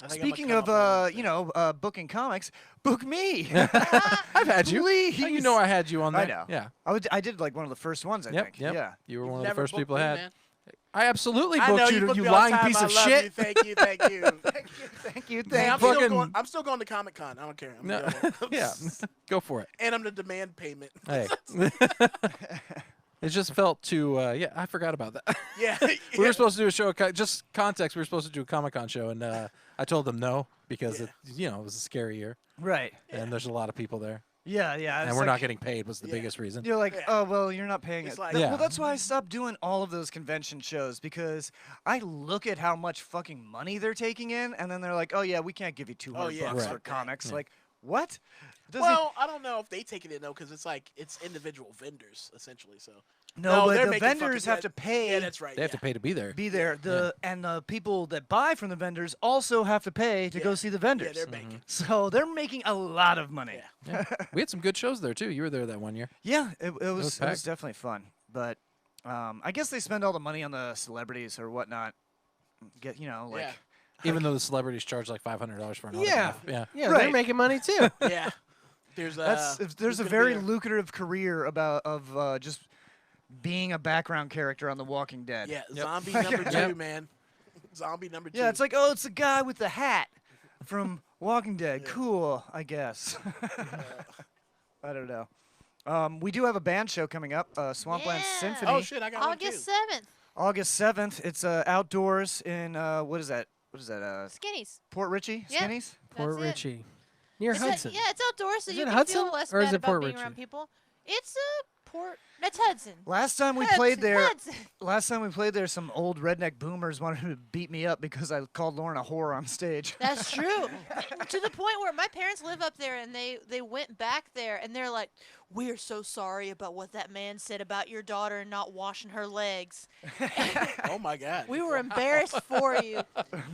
I think I'm Speaking gonna of, come up on Wednesday. booking comics, book me. I've had you. Please. You know I had you on there. I know. Yeah. I did like one of the first ones, I Yep. think. Yep. Yeah. You were You've one of the never first booked people I me, had. man. I absolutely I know booked you you, booked you me all the lying time. piece I of love shit. You. Thank you. Thank you. Thank you. Hey, I'm, Fucking- still going to Comic-Con. I don't care. I'm No, going. yeah, go for it. And I'm the demand payment. Hey. It just felt too. Yeah, I forgot about that. Yeah. We were supposed to do a show. Just context. We were supposed to do a Comic-Con show, and I told them no because it was a scary year, Right. and there's a lot of people there, Yeah. and we're not getting paid. Was the biggest reason. You're like, Yeah. oh well, you're not paying It's it. like- Well, Yeah. that's why I stopped doing all of those convention shows because I look at how much fucking money they're taking in, and then they're like, oh yeah, we can't give you 200 yeah, bucks right. for comics. Like, what? Does Well, I don't know if they take it in though, because it's individual vendors essentially. So no, they're but the making vendors fucking- have to pay. Yeah, that's right. They have to pay to be there. Be there. And the people that buy from the vendors also have to pay to go see the Yeah, vendors. they're making. So they're making a lot of money. Yeah. We had some good shows there too. You were there that one year. Yeah, it was packed. definitely fun. But I guess they spend all the money on the celebrities or whatnot. Get like. Yeah. Even though the celebrities charge like $500 for an Yeah. autograph. Yeah. Yeah, Right. they're making money too. Yeah. There's There's a who could very be lucrative career of just being a background character on The Walking Dead. Yeah, zombie number 2, Yep. man. Zombie number 2. Yeah, it's like, oh, it's the guy with the hat from Walking Dead. Cool, I guess. I don't know. We do have a band show coming up, Swampland Yeah. Symphony. Oh shit, I got August one 7th. August 7th. It's outdoors in, what is that? Skinnies. Port Richey? Yeah. Skinnies? Port That's it. Richie. Near It's Hudson. yeah, it's outdoors, so Is you it can Hudson, feel less or is bad it about Port being Richey? around people. It's a port. That's Hudson. Last time we Hudson, played there, Hudson. some old redneck boomers wanted to beat me up because I called Lauren a whore on stage. That's true. To the point where my parents live up there, and they went back there, and they're like, "We are so sorry about what that man said about your daughter and not washing her legs. Oh my god. We were embarrassed for you."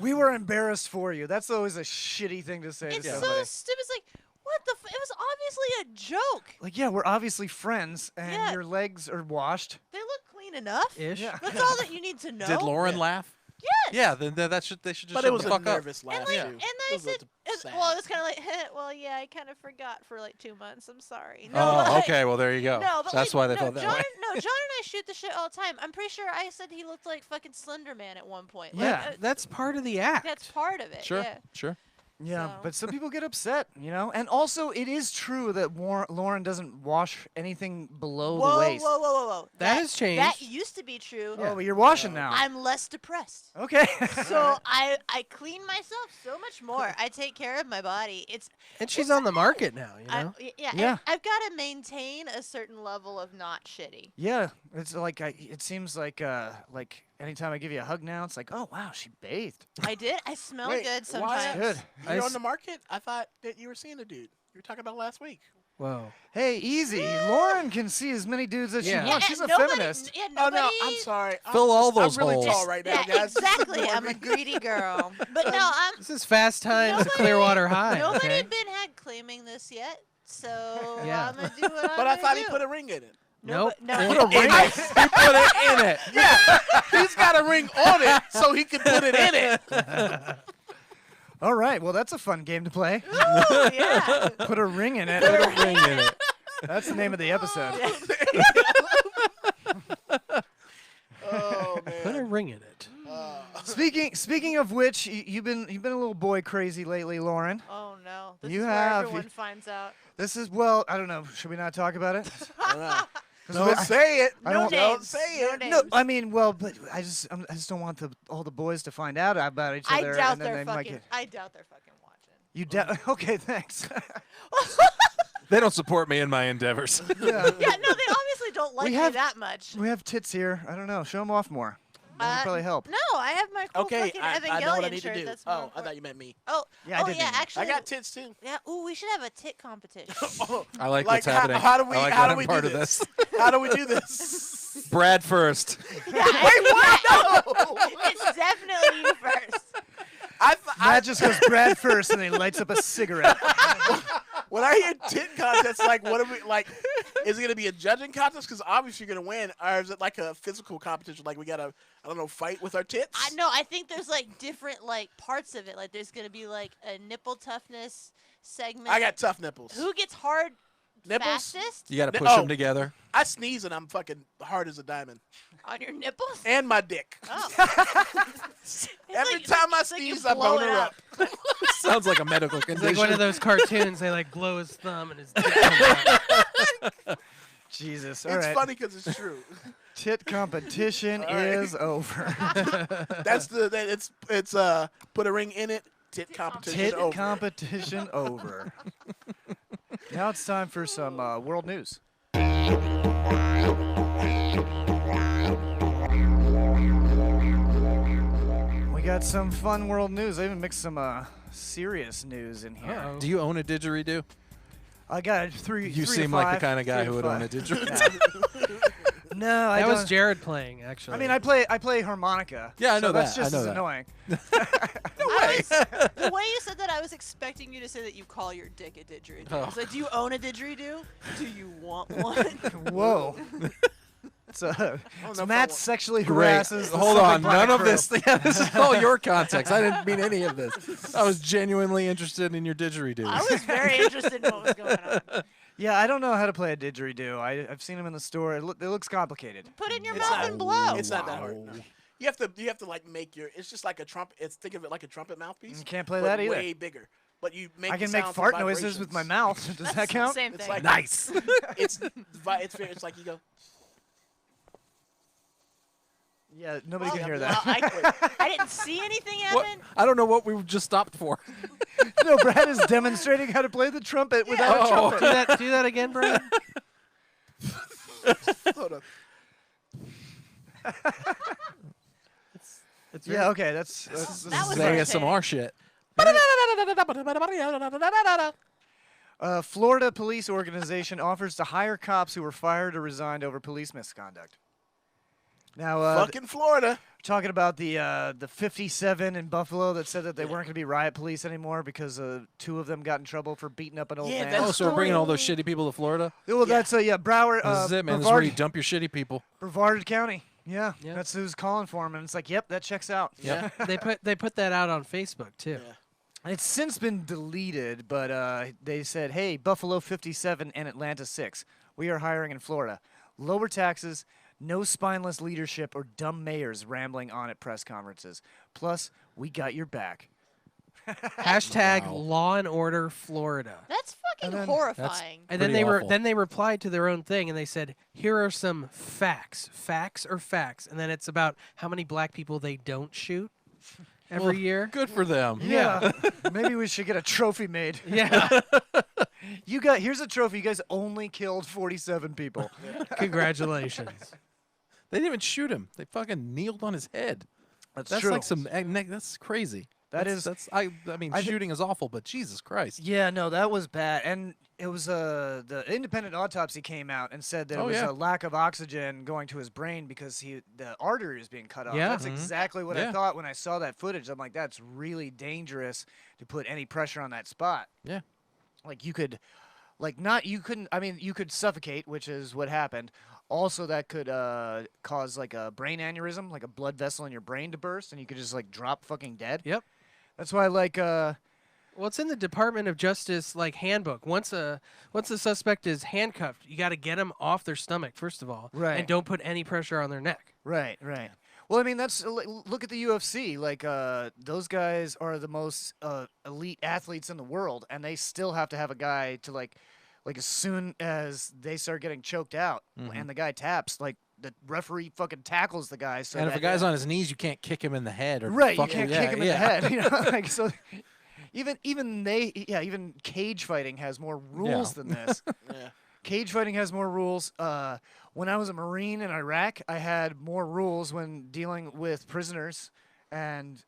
We were embarrassed for you. That's always a shitty thing to say It's to so somebody. stupid. It's like, what the? It was obviously a joke. Like, yeah, we're obviously friends, and Yeah. your legs are washed. They look clean enough. Ish. Yeah. That's all that you need to know. Did Lauren laugh? Yes. Yeah, then they should just But shut it was the a fuck up. nervous laugh And like, too. and It I was a said, little sad. well, it was kind of like, well, yeah, I kind of forgot for like 2 months. I'm sorry. No, Oh, like- okay. Well, there you go. No, but That's like, why they no, felt that John, way. No, John and I shoot the shit all the time. I'm pretty sure I said he looked like fucking Slender Man at one point. Like, Yeah. That's part of the act. that's part of it. Sure, Yeah. sure. Yeah, So- but some people get upset, And also, it is true that Lauren doesn't wash anything below Whoa, the waist. whoa, whoa, whoa, whoa. That has That changed. used to be true. Oh, but you're washing now. I'm less depressed. Okay. So I clean myself so much more. I take care of my body. It's And she's on the market now, you know? yeah. Yeah. and I've got to maintain a certain level of not shitty. Yeah, it's like it seems like anytime I give you a hug now, it's like, oh wow, she bathed. I did. I smell Wait, good why- sometimes. Good. I You're s- on the market? I thought that you were seeing a dude. You were talking about last week. Whoa. Hey, easy. Lauren can see as many dudes as Yeah. she wants. She's a nobody- feminist. Yeah, Oh nobody, no, I'm sorry. Fill all I'm those really holes. tall right now, Yeah, guys. exactly. I'm a greedy girl. But no, I'm. This is Fast Times at Clearwater High. Nobody okay? been had claiming this yet, so Yeah. I'm gonna do what I'm But I gonna thought do. he put a ring in it. Nope. No, Put no. a ring He put it in it. Yeah, he's got a ring on it, so he can put it in it. All right, well that's a fun game to play. Ooh, yeah. Put a ring in it. Put a ring in it. That's the name of the episode. Oh Put a man. ring in it. Speaking of which, you've been a little boy crazy lately, Lauren. Oh no. This You is have- where everyone finds out. This is I don't know. Should we not talk about it? Don't say it. I No don't- names. Don't say No it. names. No, I mean, well, but I just don't want all the boys to find out about each I other, doubt and then they're they might fucking. get. I doubt they're fucking watching. You okay? Thanks. They don't support me in my endeavors. yeah. Yeah, no, they obviously don't like We me have- that much. We have tits here. I don't know. Show them off more. That would probably help. No, I have my cool Okay, fucking I Evangelion know what I need shirt. to do. That's more Oh, I important. thought you meant me. Oh, Yeah, I oh did yeah, mean that. actually. I got tits too. Yeah. Ooh, we should have a tit competition. I like, Like, what's happening. how do we- I like how that do I'm we do part of this? this. How do we do this? Brad first. Wait, what? No. It's definitely you first. Matt just goes Brad first, and then he lights up a cigarette. When I hear tit contest, like, what are we like? Is it gonna be a judging contest? Because obviously you're gonna win, or is it like a physical competition? Like we gotta, I don't know, fight with our tits? I think there's like different like parts of it. Like there's gonna be like a nipple toughness segment. I got tough nipples. Who gets hard Nipples? fastest? You got to No, push oh. them together. I sneeze and I'm fucking hard as a diamond. On your nipples? and my dick. Oh. Every like- time I it's like you sneeze, I blow bone it her up. up. Sounds like a medical It's condition. like one of those cartoons. They like blow his thumb and his dick comes out. Jesus. All It's right. funny because it's true. Tit competition All right. is over. That's it's put a ring in it. Tit competition Tit over. competition over. Now it's time for some world news. We got some fun world news. I even mixed some serious news in here. Uh-oh. Do you own a didgeridoo? I got three. You 3 to seem like the 5, kind of guy 3 to who would own a 5. didgeridoo. No, I That don't. was Jared playing, actually. I mean, I play harmonica. Yeah, I know so that's that. I just know as that. annoying. The way you said that, I was expecting you to say that you call your dick a didgeridoo. I was like, do you own a didgeridoo? Do you want one? Whoa. It's know if Matt I sexually Great. harasses. the Hold Suffolk on. Black None of crew. this. Yeah, this is all your context. I didn't mean any of this. I was genuinely interested in your didgeridoo. I was very interested in what was going on. Yeah, I don't know how to play a didgeridoo. I've seen them in the store. It looks complicated. Put it in your It's mouth not- and blow. It's not that hard. No. You have to like make your. It's just like a trumpet. Think of it like a trumpet mouthpiece. You can't play but that either. way bigger. But you make. I the can make sounds fart and noises with my vibrations. mouth. Does That's that count? the same It's thing. like Nice. It's like you go. Yeah, nobody Well, can hear well, that. I didn't see anything What? happen. I don't know what we just stopped for. No, Brad is demonstrating how to play the trumpet without a Oh. trumpet. do that again, Brian. Hold on. It's Yeah, okay, that's That was ASMR shit. Florida police organization offers to hire cops who were fired or resigned over police misconduct. Now, Fucking Florida. talking about the 57 in Buffalo that said that they weren't going to be riot police anymore because 2 of them got in trouble for beating up an old Yeah, man. that's Oh, so we're bringing all those shitty people to Florida? Well, that's Broward. This is it, man. This is where you Brevard, dump your shitty people. Brevard County. Yeah, Yeah. that's who's calling for him, and it's like, yep, that checks out. Yeah. they put that out on Facebook too. Yeah. It's since been deleted, but they said, hey, Buffalo 57 and Atlanta 6, we are hiring in Florida. Lower taxes, no spineless leadership or dumb mayors rambling on at press conferences. Plus, we got your back. Hashtag Wow. Law and Order Florida. That's fucking And then- horrifying. And then Pretty awful. they replied to their own thing and they said, "Here are some facts. Facts are facts." And then it's about how many black people they don't shoot every Well, year. Good for them. Yeah. Maybe we should get a trophy made. Yeah. Here's a trophy. You guys only killed 47 people. Congratulations. They didn't even shoot him. They fucking kneeled on his head. That's That's true. like some. That's crazy. That's. I mean, I thi- shooting is awful, but Jesus Christ. Yeah, no, that was bad. And it was the independent autopsy came out and said that Oh, it was yeah. a lack of oxygen going to his brain because the artery is being cut off. Yeah. That's Mhm. exactly what I Yeah. thought when I saw that footage. I'm like, that's really dangerous to put any pressure on that spot. Yeah. Like you could you could suffocate, which is what happened. Also, that could cause like a brain aneurysm, like a blood vessel in your brain to burst, and you could just like drop fucking dead. Yep. That's why Well, it's in the Department of Justice handbook. Once a suspect is handcuffed, you got to get them off their stomach first of all, Right. and don't put any pressure on their neck. Right. Well, I mean, that's look at the UFC. Those guys are the most elite athletes in the world, and they still have to have a guy to like as soon as they start getting choked out and the guy taps, like the referee fucking tackles the guy. So And if that- a guy's on his knees, you can't kick him in the head. Or right, you fucking- can't yeah, kick him in the yeah. head. You know, like so. Even cage fighting has more rules than this. Yeah. Cage fighting has more rules. When I was a Marine in Iraq, I had more rules when dealing with prisoners and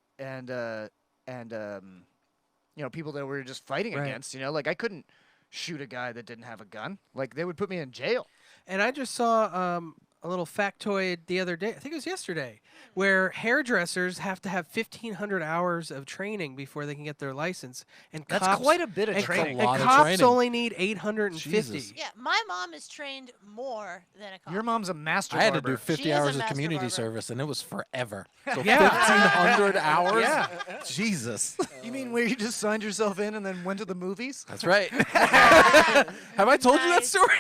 people that we were just fighting Right. against. Like I couldn't shoot a guy that didn't have a gun. Like they would put me in jail. And I just saw a little factoid the other day. I think it was yesterday, where hairdressers have to have 1,500 hours of training before they can get their license. And That's cops, quite a bit of and, training. and lot of cops training. only need 850. Jesus. Yeah, my mom is trained more than a cop. Your mom's a master I had to barber. do 50 She is a hours of master community barber. service, and it was forever. So Yeah. 1,500 hours? Yeah. Jesus. You mean where you just signed yourself in and then went to the movies? That's right. Have I told you that Nice. story?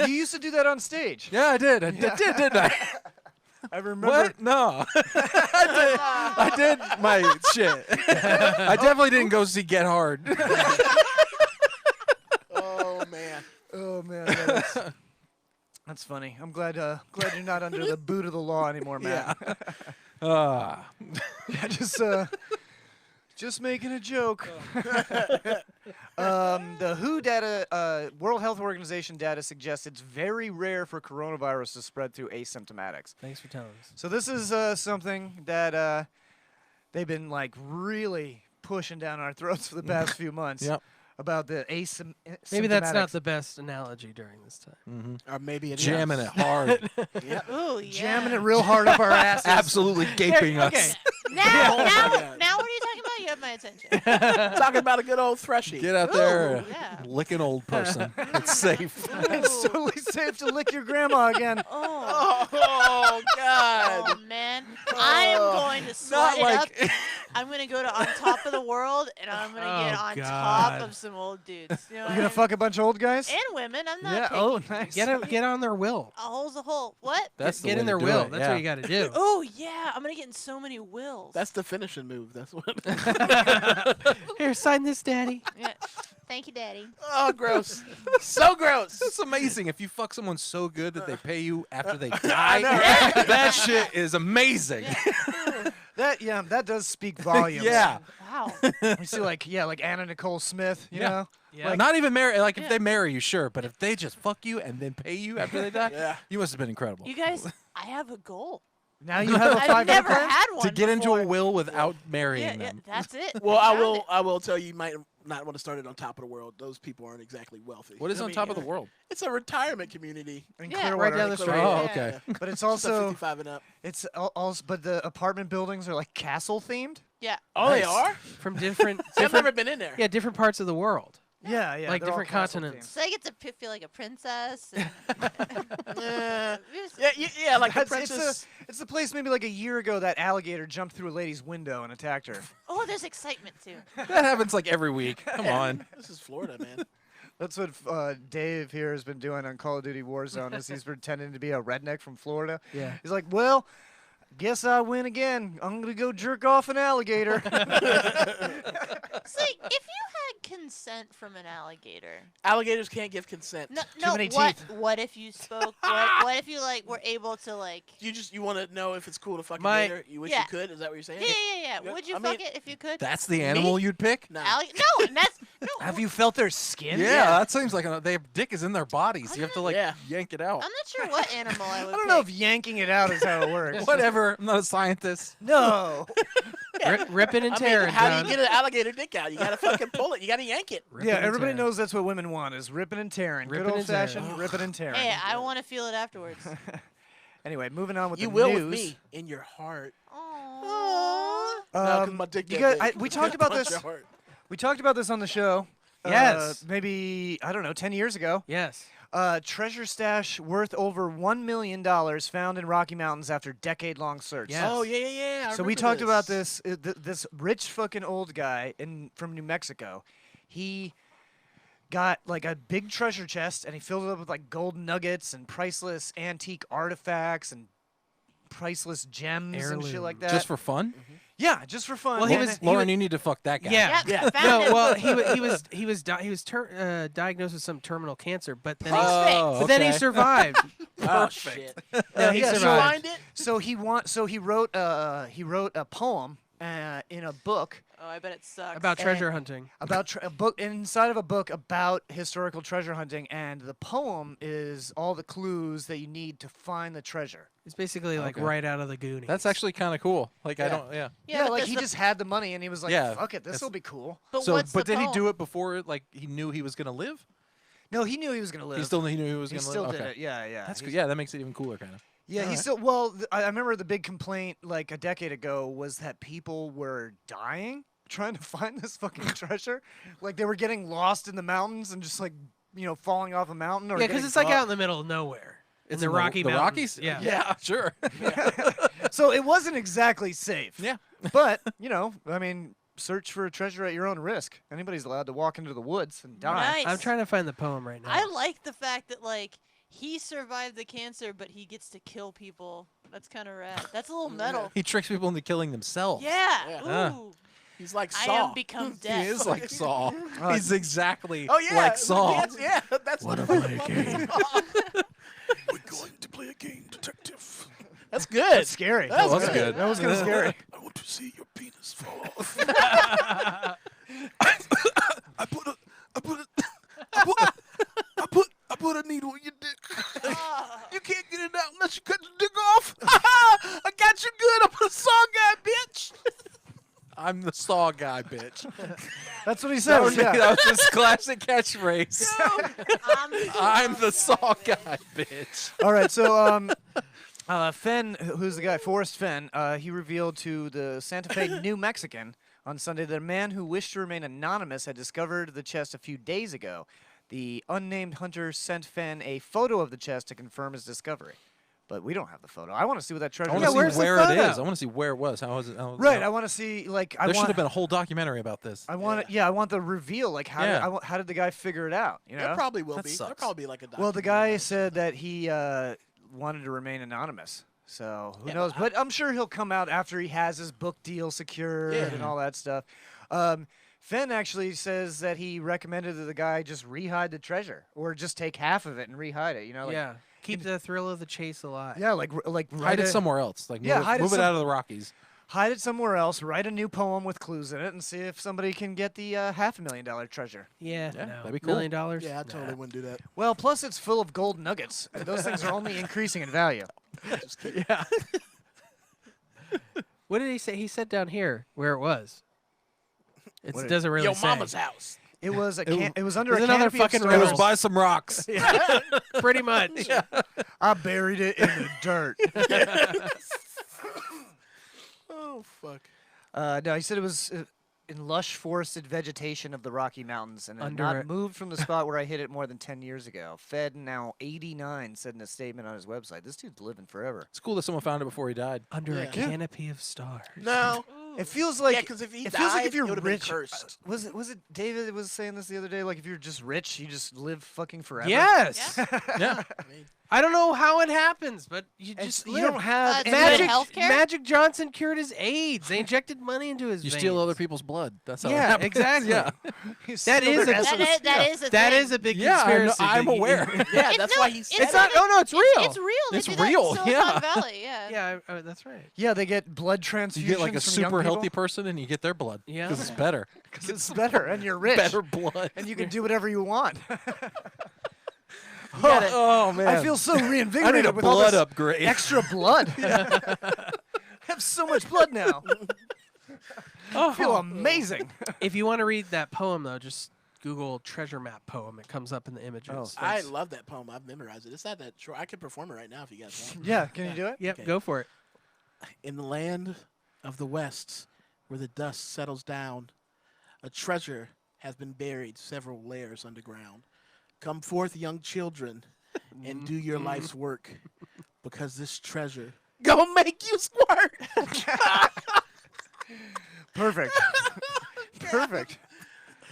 You used to do that on stage. Yeah, I did. I did, didn't I? I remember. What? No. I did my shit. I definitely didn't go see Get Hard. Oh man. Oh man, that's funny. I'm glad you're not under the boot of the law anymore, Matt. Ah. Yeah, just making a joke. The WHO data, World Health Organization data suggests it's very rare for coronavirus to spread through asymptomatics. Thanks for telling us. So this is something that they've been like really pushing down our throats for the past few months. Yep. About the asymptomatics. Maybe that's not the best analogy during this time. Or maybe it is. Jamming it hard. Ooh, yeah. jamming it real hard up our asses. Absolutely gaping us. Okay. Now, God. now, what are you talking about? You have my attention. Talking about a good old threshing. Get out there, Ooh, yeah. lick an old person. It's safe. It's totally safe to lick your grandma again. Oh, Oh God. oh, man. I am going to slide it like- up. I'm going to go to on top of the world, and I'm going to get Oh, on God. top of some old dudes. You know You what gonna I mean? fuck a bunch of old guys? And women. I'm not Yeah. picky. Oh, nice. Get on their will. A hole's a hole. What? That's the Get way in to their do will. it, That's yeah. what you got to do. Oh, yeah. I'm going to get in so many wills. That's the finishing move. That's what. Here, sign this, Daddy. Yeah. Thank you, Daddy. Oh, gross. So gross. It's amazing if you fuck someone so good that they pay you after they I die. know, right? That shit is amazing. That does speak volumes. Yeah. Wow. You see, like Anna Nicole Smith. You Yeah. know. Yeah. Like, not even marry. Like, if Yeah. they marry you, sure. But if they just fuck you and then pay you after they die, Yeah. you must have been incredible. You guys, I have a goal. Now you have a I've five-year never plan? had one to get into before. a will without marrying Yeah, them. that's it. Well, Found I will tell you might not want to start it on top of the world. Those people aren't exactly wealthy. What is I on mean, top of the yeah. world? It's a retirement community. In Yeah, Clearwater. right down the street. Oh, Yeah. okay. But it's So also 55 and up. it's also but the apartment buildings are like castle themed. Yeah. Oh, they Nice. are? From different, See, I've different never been in there. yeah, different parts of the world. Yeah, yeah. Like they're all different castle continents. So I get to feel like a princess. And Yeah, like the That's- princess. It's the place maybe like a year ago that alligator jumped through a lady's window and attacked her. oh, there's excitement too. That happens like every week. Come on. This is Florida, man. That's what Dave here has been doing on Call of Duty Warzone. Is he's pretending to be a redneck from Florida. Yeah. He's like, well, guess I win again. I'm gonna go jerk off an alligator. It's like if you had consent from an alligator. Alligators can't give consent. No, Too many what? teeth. What if you spoke? What if you like were able to like? You want to know if it's cool to fuck My- a gator? You wish Yeah. you could? Is that what you're saying? Yeah. Yeah, Would you I fuck mean- it if you could? That's the animal you'd pick? No. No, and that's no. Have you felt their skin? Yeah, that seems like their dick is in their bodies. You have to like Yeah. yank it out. I'm not sure what animal I would. I don't know pick. if yanking it out is how it works. Whatever. I'm not a scientist. No. Ripping and I mean, tearing, how John. do you get an alligator dick out? You gotta fucking pull it. You gotta yank it. Ripping Yeah, and everybody tearing. knows that's what women want is ripping and tearing. Ripping Good and old tearing. fashioned ripping and tearing. Hey, I want to feel it afterwards. Anyway, moving on with You the will news. with me in your heart. Aww. No, 'cause Um, my dick you that guys- big. we talked about Punch this. your heart. We talked about this on the show. Yes. Maybe, I don't know, 10 years ago. Yes. Treasure stash worth over $1 million found in Rocky Mountains after decade-long search. Yes. Oh yeah. I So we remember talked about this. This rich fucking old guy from New Mexico. He got like a big treasure chest and he filled it up with like gold nuggets and priceless antique artifacts and priceless gems and shit like that. Just for fun? yeah, just for fun. Well, he And was- then Lauren, you need to fuck that guy. Yeah. Yep, Yeah. found No, it. well, he was diagnosed with some terminal cancer, but then Oh, but then he okay. survived. Oh shit. No, he yeah, Did you survived. find it? So he wrote a poem in a book Oh, I bet it sucks. About treasure hunting. about a book inside of a book about historical treasure hunting, and the poem is all the clues that you need to find the treasure. It's basically like Okay. right out of the Goonies. That's actually kind of cool. Like, I Yeah. don't, yeah. Yeah, but like does he the- just had the money and he was like, Yeah, "Fuck it, this that's- will be cool." But So, what's but the did he do poem? it before, like, he knew he was going to live? No, he knew he was gonna live. He knew he was He going to still live? did Okay. it. Yeah, yeah. That's good. He's- Yeah, that makes it even cooler, kind of. Yeah, he Alright. still. Well, I remember the big complaint like a decade ago was that people were dying trying to find this fucking treasure. Like they were getting lost in the mountains and just like falling off a mountain. Or yeah, because getting it's like caught. out in the middle of nowhere. It's in the Rocky the Mountains. Rockies? Yeah. Yeah, sure. So it wasn't exactly safe. Yeah. But I mean, search for a treasure at your own risk. Anybody's allowed to walk into the woods and die. Nice. I'm trying to find the poem right now. I like the fact that like he survived the cancer, but he gets to kill people That's kind of rad. That's a little metal. He tricks people into killing themselves. Yeah. Ooh. He's like I Saw. am become He death. is like Saw. He's exactly Oh yeah, like Saw. That's Wanna the play a game? We're going to play a game, detective. That's good. That's scary. That was good. That was kind of scary. I want to see your penis fall off. I put a needle in your dick. You can't get it out unless you cut your dick off. I got you good. I'm a Saw guy, bitch. I'm the Saw guy, bitch. That's what he That said. was, Yeah. that was his classic catchphrase. I'm the Saw guy, bitch. All right, so Fenn, who's the guy, Forrest Fenn, he revealed to the Santa Fe New Mexican on Sunday that a man who wished to remain anonymous had discovered the chest a few days ago. The unnamed hunter sent Fenn a photo of the chest to confirm his discovery. But we don't have the photo. I want to see what that treasure I is. want to where's see the where it photo? is. I want to see where it was. How was it? Right, I want to see, like, There should have been a whole documentary about this. I want it. Yeah, I want the reveal. Like, how, Yeah. how did the guy figure it out? You know. There probably will That be. There'll sucks. probably be like a Well, the documentary. guy said that he wanted to remain anonymous. So who Yeah, knows? but But I'm sure he'll come out after he has his book deal secured Yeah. and all that stuff. Fenn actually says that he recommended that the guy just rehide the treasure or just take half of it and rehide it. You know, like, yeah. Keep the thrill of the chase alive. yeah, like Hide write it a- somewhere else. Like, Yeah, hide it move it some- out of the Rockies. hide it somewhere else. Write a new poem with clues in it and see if somebody can get the $500,000 treasure. Yeah. Yeah, no. that'd be cool. $1 million? Yeah, I totally wouldn't do that. Well, plus it's full of gold nuggets. And those things are only increasing in value. Just kidding. Yeah. What did he say? He said down here where it was. It What did- doesn't really Yo, say. mama's house. It was it was under It a was another canopy of fucking stars. It was riddle. by some rocks. Pretty much. I buried it in the dirt. Oh fuck. No, he said it was in lush forested vegetation of the Rocky Mountains and had Under not it. moved from the spot where I hit it more than 10 years ago. Fed now 89 said in a statement on his website. This dude's living forever. It's cool that someone found it before he died. Under a Yeah. canopy of stars. No. It feels like Yeah, 'cause if he it feels like died, if you're it would've been rich. cursed. Was it David that was saying this the other day? Like if you're just rich, you just live fucking forever. Yes. Yeah. I mean, I don't know how it happens, but you It's- just you live. don't have It's any- good Magic, healthcare? Magic Johnson cured his AIDS. They injected money into his You veins. steal other people's blood. That's how it Yeah, happens. exactly. Yeah. you That steal is their a- essence. That is a That thing. is a big Yeah, I know- conspiracy. I'm that you- aware. yeah, It's that's no, why he said It's not. No, no, it's real. It's real. They It's do that in real, Silicon yeah. Valley, yeah. Yeah, that's right. Yeah, they get blood transfusions. You get like a from young super healthy people, person and you get their blood. Yeah. Because it's better. 'cause it's better, and you're rich, Better blood. and you can do whatever you want. Oh, man. I feel so I reinvigorated need a with all blood this upgrade. extra blood. I have so much blood now. I feel amazing. If you want to read that poem, though, just Google treasure map poem. It comes up in the images. Oh, I love that poem. I've memorized it. It's not that short. I could perform it right now if you guys want. Yeah, can you do it? Yep, Okay. go for it. In the land of the West, where the dust settles down, a treasure has been buried several layers underground. Come forth, young children, and do your life's work, because this treasure gonna make you squirt. Perfect. Perfect.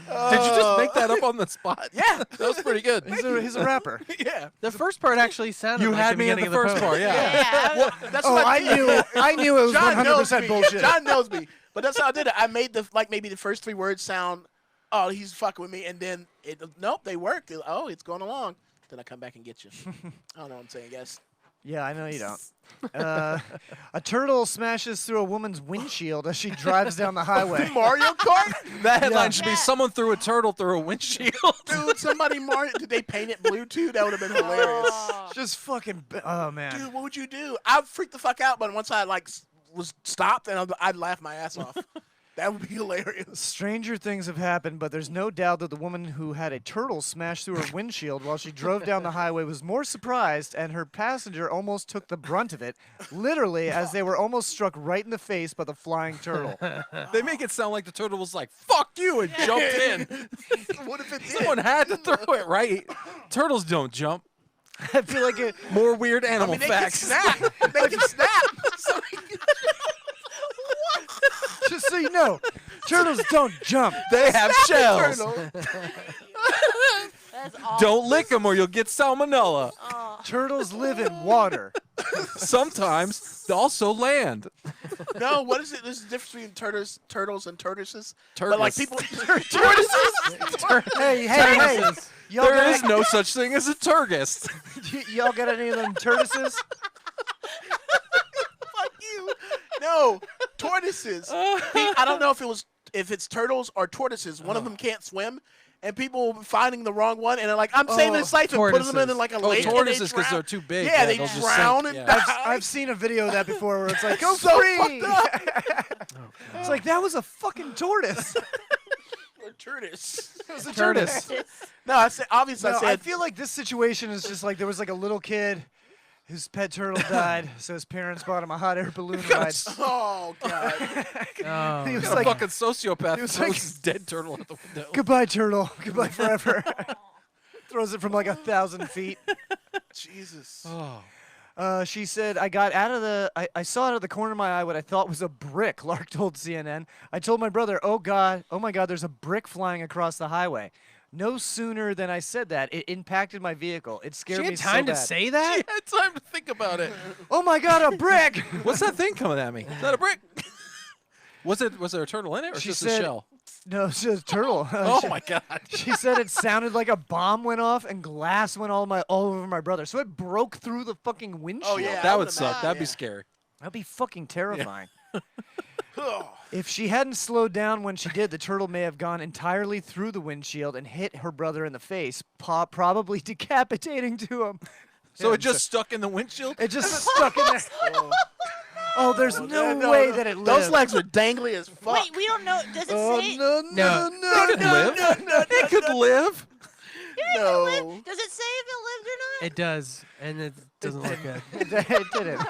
Did you just make that up on the spot? Yeah. That was pretty good. He's a rapper. Yeah. The first part actually sounded You like had the me in the beginning of first poem. part, yeah. Yeah. That's Oh, what I did. knew it was John knows 100% me. bullshit. John knows me. But that's how I did it. I made maybe the first three words sound, oh, he's fucking with me, and then nope, they work. Oh, it's going along. Then I come back and get you. I don't know what I'm saying, guys. Yeah, I know you don't. A turtle smashes through a woman's windshield as she drives down the highway. Mario Kart? That headline Yeah. should be Yeah. someone threw a turtle through a windshield. Dude, somebody Mario. Did they paint it blue too? That would have been hilarious. Oh. Just fucking. Oh man. Dude, what would you do? I'd freak the fuck out, but once I was stopped, and I'd laugh my ass off. That would be hilarious. Stranger things have happened, but there's no doubt that the woman who had a turtle smashed through her windshield while she drove down the highway was more surprised, and her passenger almost took the brunt of it, literally, as they were almost struck right in the face by the flying turtle. They make it sound like the turtle was like, fuck you, and jumped in. What if it did? Someone had to throw it right. Turtles don't jump. I feel like it. More weird I animal mean, they can facts. snap. They can snap. So Just so you know, turtles don't jump. They have shells. turtle. That's awesome. Don't lick them or you'll get salmonella. Oh. Turtles live in water. Sometimes they also land. No, what is it? There's a difference between turtles and tortoises. But Turtles. like people, tortoises. Hey, y'all There is got, no such thing as a turgist. y'all got any of them tortoises? Fuck you. No, tortoises. I don't know if it's turtles or tortoises. One of them can't swim, and people finding the wrong one, and they're like, I'm saving this life and putting them in tortoises. like a Oh, lake. and they tortoises because drown. they're too big. Yeah, they they'll just drown sink. and Yeah. die. I've seen a video of that before where it's like, go So free. fucked It's like, that was a fucking tortoise. Or tortoise. It was a Tortoise. No, I said obviously. No, I I said feel like this situation is just like there was like a little kid whose pet turtle died, so his parents bought him a hot air balloon ride. oh god. Oh, He was Got a like, fucking sociopath he was throws like- his dead turtle out the window. goodbye, turtle. Goodbye forever. Throws it from like 1,000 feet. Jesus. Oh. She said, I got out of the, I saw out of the corner of my eye what I thought was a brick, Lark told CNN. I told my brother, oh my God, there's a brick flying across the highway. No sooner than I said that, it impacted my vehicle. It scared she me had time so to bad. say that? She had time to think about it. Oh my God, a brick! What's that thing coming at me? Is that a brick? Was there a turtle in it or She just said- a shell? No, it's just a turtle. Oh my god. She said it sounded like a bomb went off and glass went all over my brother. So it broke through the fucking windshield. Oh, yeah. I That would would suck. imagine, That'd be yeah. scary. That'd be fucking terrifying. Oh. If she hadn't slowed down when she did, the turtle may have gone entirely through the windshield and hit her brother in the face, probably decapitating to him. So Yeah, it just stuck in the windshield? It just stuck in there. Oh, there's no No, way no. that it lived. Those legs are dangly as fuck. Wait, we don't know. Does it Oh, say? no. It could live. It could live. No. Does it say if it lived or not? It does, and it doesn't look good. It didn't.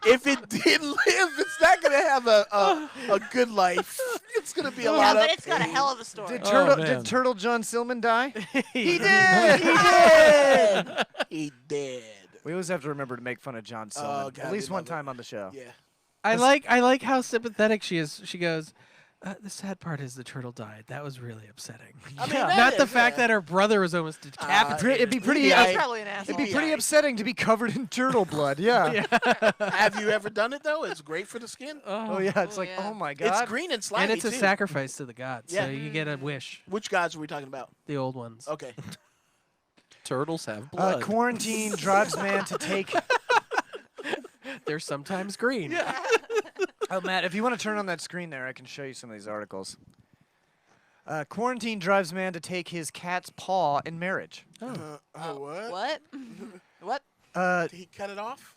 If it did live, it's not gonna have a good life. It's gonna be a Yeah, lot but of. it's got a hell of a story. Did Oh, Turtle, man. did Turtle John Silman die? He did. He did. He did. We always have to remember to make fun of John Silman. Oh, God, At least we one love it. time on the show. Yeah. I like how sympathetic she is. She goes, the sad part is the turtle died. That was really upsetting. I mean, Yeah. that Not the is, fact yeah. that her brother was almost decapitated. It'd be pretty. Yeah, He's probably an asshole. It'd be pretty Yeah. upsetting to be covered in turtle blood. Yeah. Have you ever done it though? It's great for the skin. Oh yeah. It's Oh, like, yeah. oh my god. It's green and slimy and it's a too. sacrifice to the gods, Yeah. so you get a wish. Which gods are we talking about? The old ones. Okay. Turtles have blood. Quarantine drives man to take. They're sometimes green. Oh, Matt, if you want to turn on that screen there, I can show you some of these articles. Quarantine drives man to take his cat's paw in marriage. What? What? What? Uh, Did he cut it off?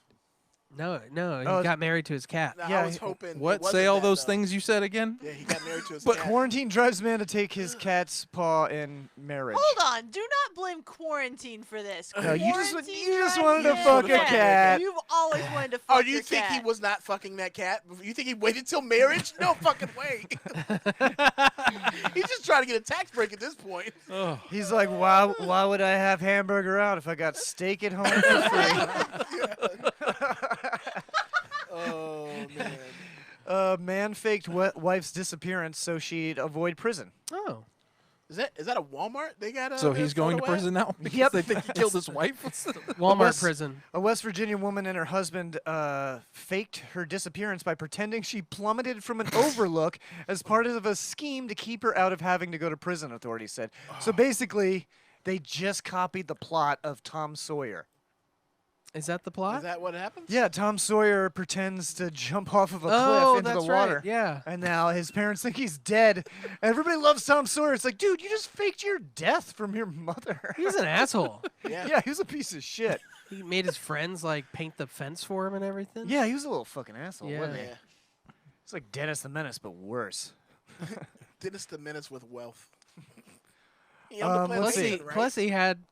No, he Oh, got married to his cat. No, Yeah, I was he- hoping. it What? wasn't Say all that, those though. things you said again? Yeah, he got married to his but cat. quarantine drives man to take his cat's paw in marriage. Hold on. Do not blame quarantine for this. No, you just Quarantine wanted to drives fuck man. a cat. You've always wanted to fuck Oh, do you your think he cat. was not fucking that cat? You think he waited till marriage? No fucking way. He's just trying to get a tax break at this point. Oh. He's like, why would I have hamburger out if I got steak at home for free? Oh man. Man faked wife's disappearance so she'd avoid prison. Oh. Is that a Walmart? They got a. So he's their going to photo at? prison now because Yep. they think he killed his wife? Walmart West- prison. A West Virginia woman and her husband faked her disappearance by pretending she plummeted from an overlook as part of a scheme to keep her out of having to go to prison, authorities said. So basically, they just copied the plot of Tom Sawyer. Is that the plot? Is that what happens? Yeah, Tom Sawyer pretends to jump off of a oh, cliff into that's the water. right. Yeah. And now his parents think he's dead. Everybody loves Tom Sawyer. It's like, dude, you just faked your death from your mother. He was an asshole. Yeah, he was a piece of shit. He made his friends like paint the fence for him and everything. Yeah, he was a little fucking asshole, Yeah. wasn't he? Yeah. It's like Dennis the Menace, but worse. Dennis the Menace with wealth. let's see. Plus he had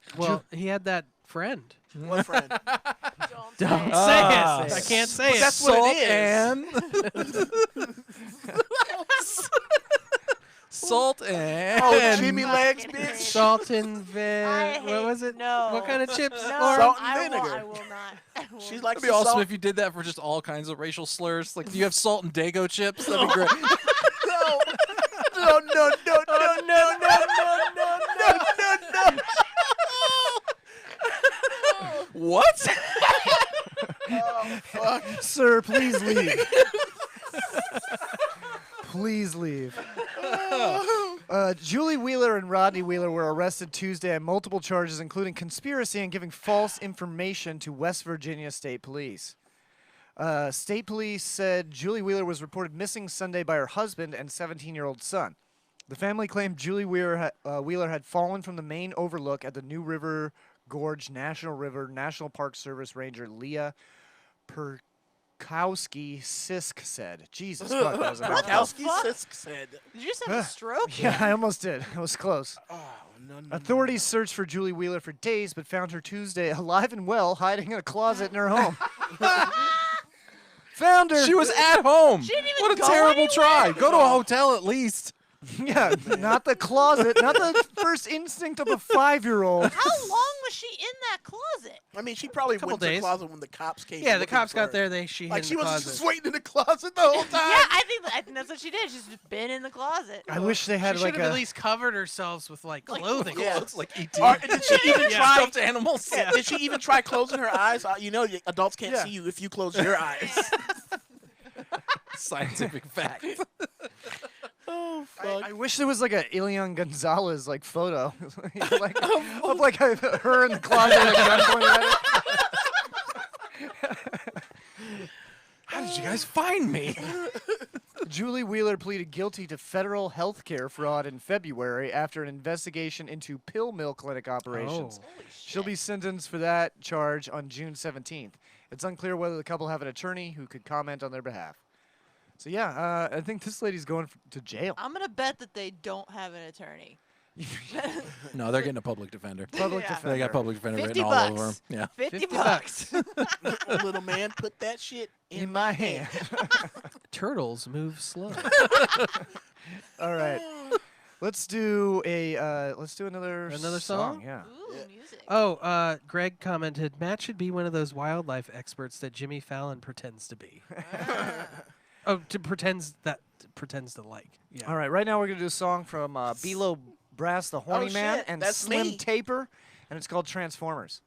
he had that friend. What friend? Don't Don't say it. say Ah, it. I can't say it. That's what Salt it is. and salt and Oh, Jimmy Legs, Fucking bitch. hate Salt and I what was hate- it? No. What kind of chips? No, Laura? Salt and I vinegar. will not. I will She's like It'd be awesome if you did that for just all kinds of racial slurs. Like, do you have salt and Dago chips? That'd be great. no, no, no, no, no, no, no, no, no. What? sir, please leave. Please leave. Julie Wheeler and Rodney Wheeler were arrested Tuesday on multiple charges, including conspiracy and giving false information to West Virginia State Police. State Police said Julie Wheeler was reported missing Sunday by her husband and 17-year-old son. The family claimed Julie Wheeler had fallen from the main overlook at the New River Gorge National Park Service Ranger Leah Perkowski Sisk said. Jesus fuck, that was a mouthful. Kowski Sisk said. Did you just have a stroke? Yeah, I almost did. I was close. Oh, no. Authorities searched for Julie Wheeler for days, but found her Tuesday alive and well, hiding in a closet in her home. Found her. She was at home. She didn't even What a go terrible anywhere. try. Go to a hotel at least. Yeah, not the closet, not the first instinct of a 5-year-old. How long was she in that closet? I mean, she probably Couple went to the days. closet when the cops came. Yeah, the looking cops for got her. there. She Like hid she in the was closet. just waiting in the closet the whole time. Yeah, I think that's what she did. She's just been in the closet. I wish they She had should like have at a. least covered herself with like clothing. Yeah. Looks like E.T. Or did she even try? Stuffed animals. Yeah, did she even try closing her eyes? You know, adults can't Yeah. see you if you close your eyes. Scientific fact. Oh fuck! I wish there was like a Ilian Gonzalez like photo, like of like her in the closet with a gun pointed at her. How did you guys find me? Julie Wheeler pleaded guilty to federal health care fraud in February after an investigation into pill mill clinic operations. Oh. She'll be sentenced for that charge on June 17th. It's unclear whether the couple have an attorney who could comment on their behalf. So yeah, I think this lady's going to jail. I'm gonna bet that they don't have an attorney. No, they're getting a public defender. Public Yeah. defender. They got public defender 50 written all over bucks. them. Yeah. 50 $50. bucks. Little man, put that shit in my hand. Turtles move slow. All right, let's do another song? Yeah. Ooh, music. Oh, Greg commented, Matt should be one of those wildlife experts that Jimmy Fallon pretends to be. Pretends to like. Yeah. All right, right now we're gonna do a song from Below Brass, the Horny Oh, Man, shit, and that's Slim me. Taper, and it's called Transformers.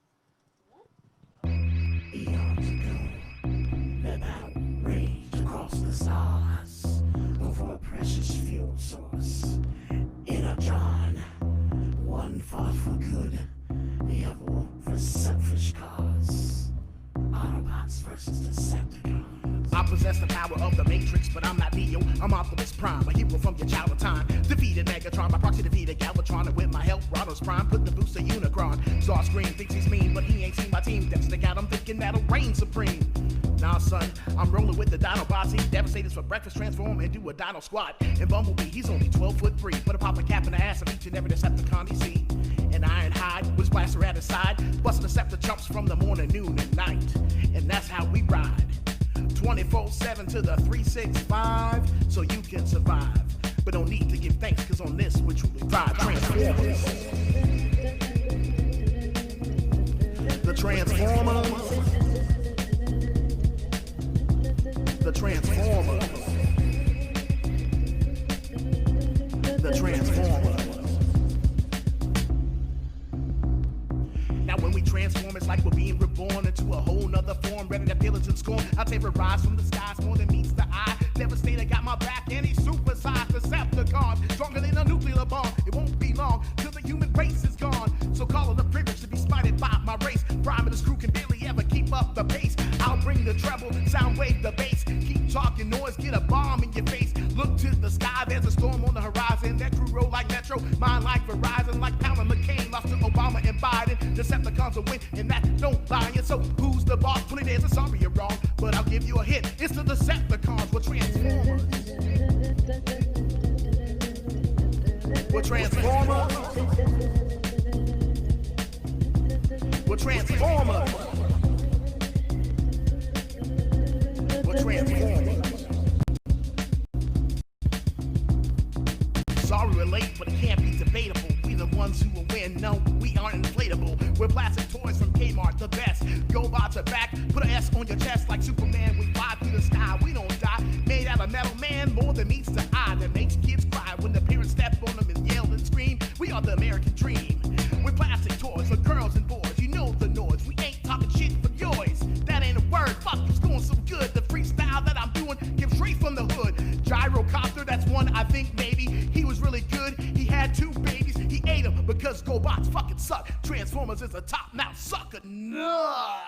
Eons ago, that battle raged across the stars over a precious fuel source. Energon, one fought for good, the other for selfish cause. Autobots versus Decepticons. I possess the power of the Matrix, but I'm not Neo. I'm Optimus Prime, a hero from your childhood time. Defeated Megatron, by proxy defeated Galvatron, and with my help, Rodimus Prime put the boost to Unicron. Starscream thinks he's mean, but he ain't seen my team. Destiny got him thinking that'll reign supreme. Nah, son, I'm rolling with the Dinobots. He's devastated for breakfast, transform and do a Dino squat. And Bumblebee, he's only 12'3", but a pop a cap in the ass of each and every Decepticon he see. And Ironhide with Blaster at his side, busting Deceptor jumps from the morning, noon, and night. And that's how we ride. 24/7 to the 365, so you can survive. But don't need to give thanks, cause on this we truly thrive. Transformers. The Transformers. The Transformers. The Transformers. Now when we transform, it's like we're being reborn into a whole nother form, ready to pillage and scorn. I terrorize from the skies more than meets the eye. Devastator got my back and he's supersized. Decepticons, stronger than a nuclear bomb. It won't be long till the human race is gone. So call it a privilege to be spited by my race. Prime and the screw can barely ever keep up the pace. I'll bring the treble, sound wave the bass. Keep talking noise, get a bomb in your face. Look to the sky, there's a storm on the horizon. That crew roll like Metro, mine like Verizon, like Palmer McCain, lost to Obama and Biden. Decepticons will win, and that don't lie. And so who's the boss? 20 days of sorry you're wrong, but I'll give you a hint. It's the Decepticons, we're Transformers. We're Transformers. We're Transformers. We're Transformers. Sorry we're late, but it can't be debatable. We the ones who will win. No, we aren't inflatable. We're plastic toys from Kmart, the best. Go by to back, put an S on your chest like Superman. We fly through the sky, we don't die. Made out of metal, man, more than meets the eye. That makes kids cry when the parents step on them and yell and scream. We are the American dream. We're plastic toys for girls and boys. You know the noise. We ain't talking shit for yours. That ain't a word. Fuck, it's going so good. The think maybe he was really good. He had 2 babies. He ate them because GoBots fucking suck. Transformers is a top-notch sucker. Nut.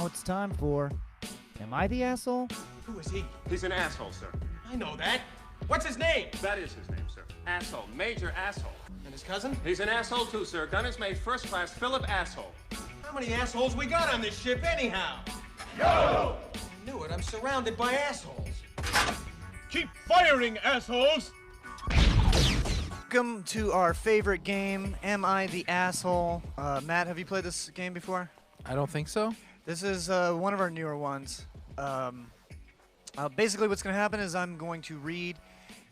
it's time for Am I the Asshole? Who is he? He's an asshole, sir. I know that. What's his name? That is his name, sir. Asshole. Major asshole. And his cousin? He's an asshole too, sir. Gunner's mate, first class, Philip Asshole. How many assholes we got on this ship anyhow? Yo! I knew it. I'm surrounded by assholes. Keep firing, assholes! Welcome to our favorite game, Am I the Asshole? Matt, have you played this game before? I don't think so. This is one of our newer ones. Basically what's going to happen is I'm going to read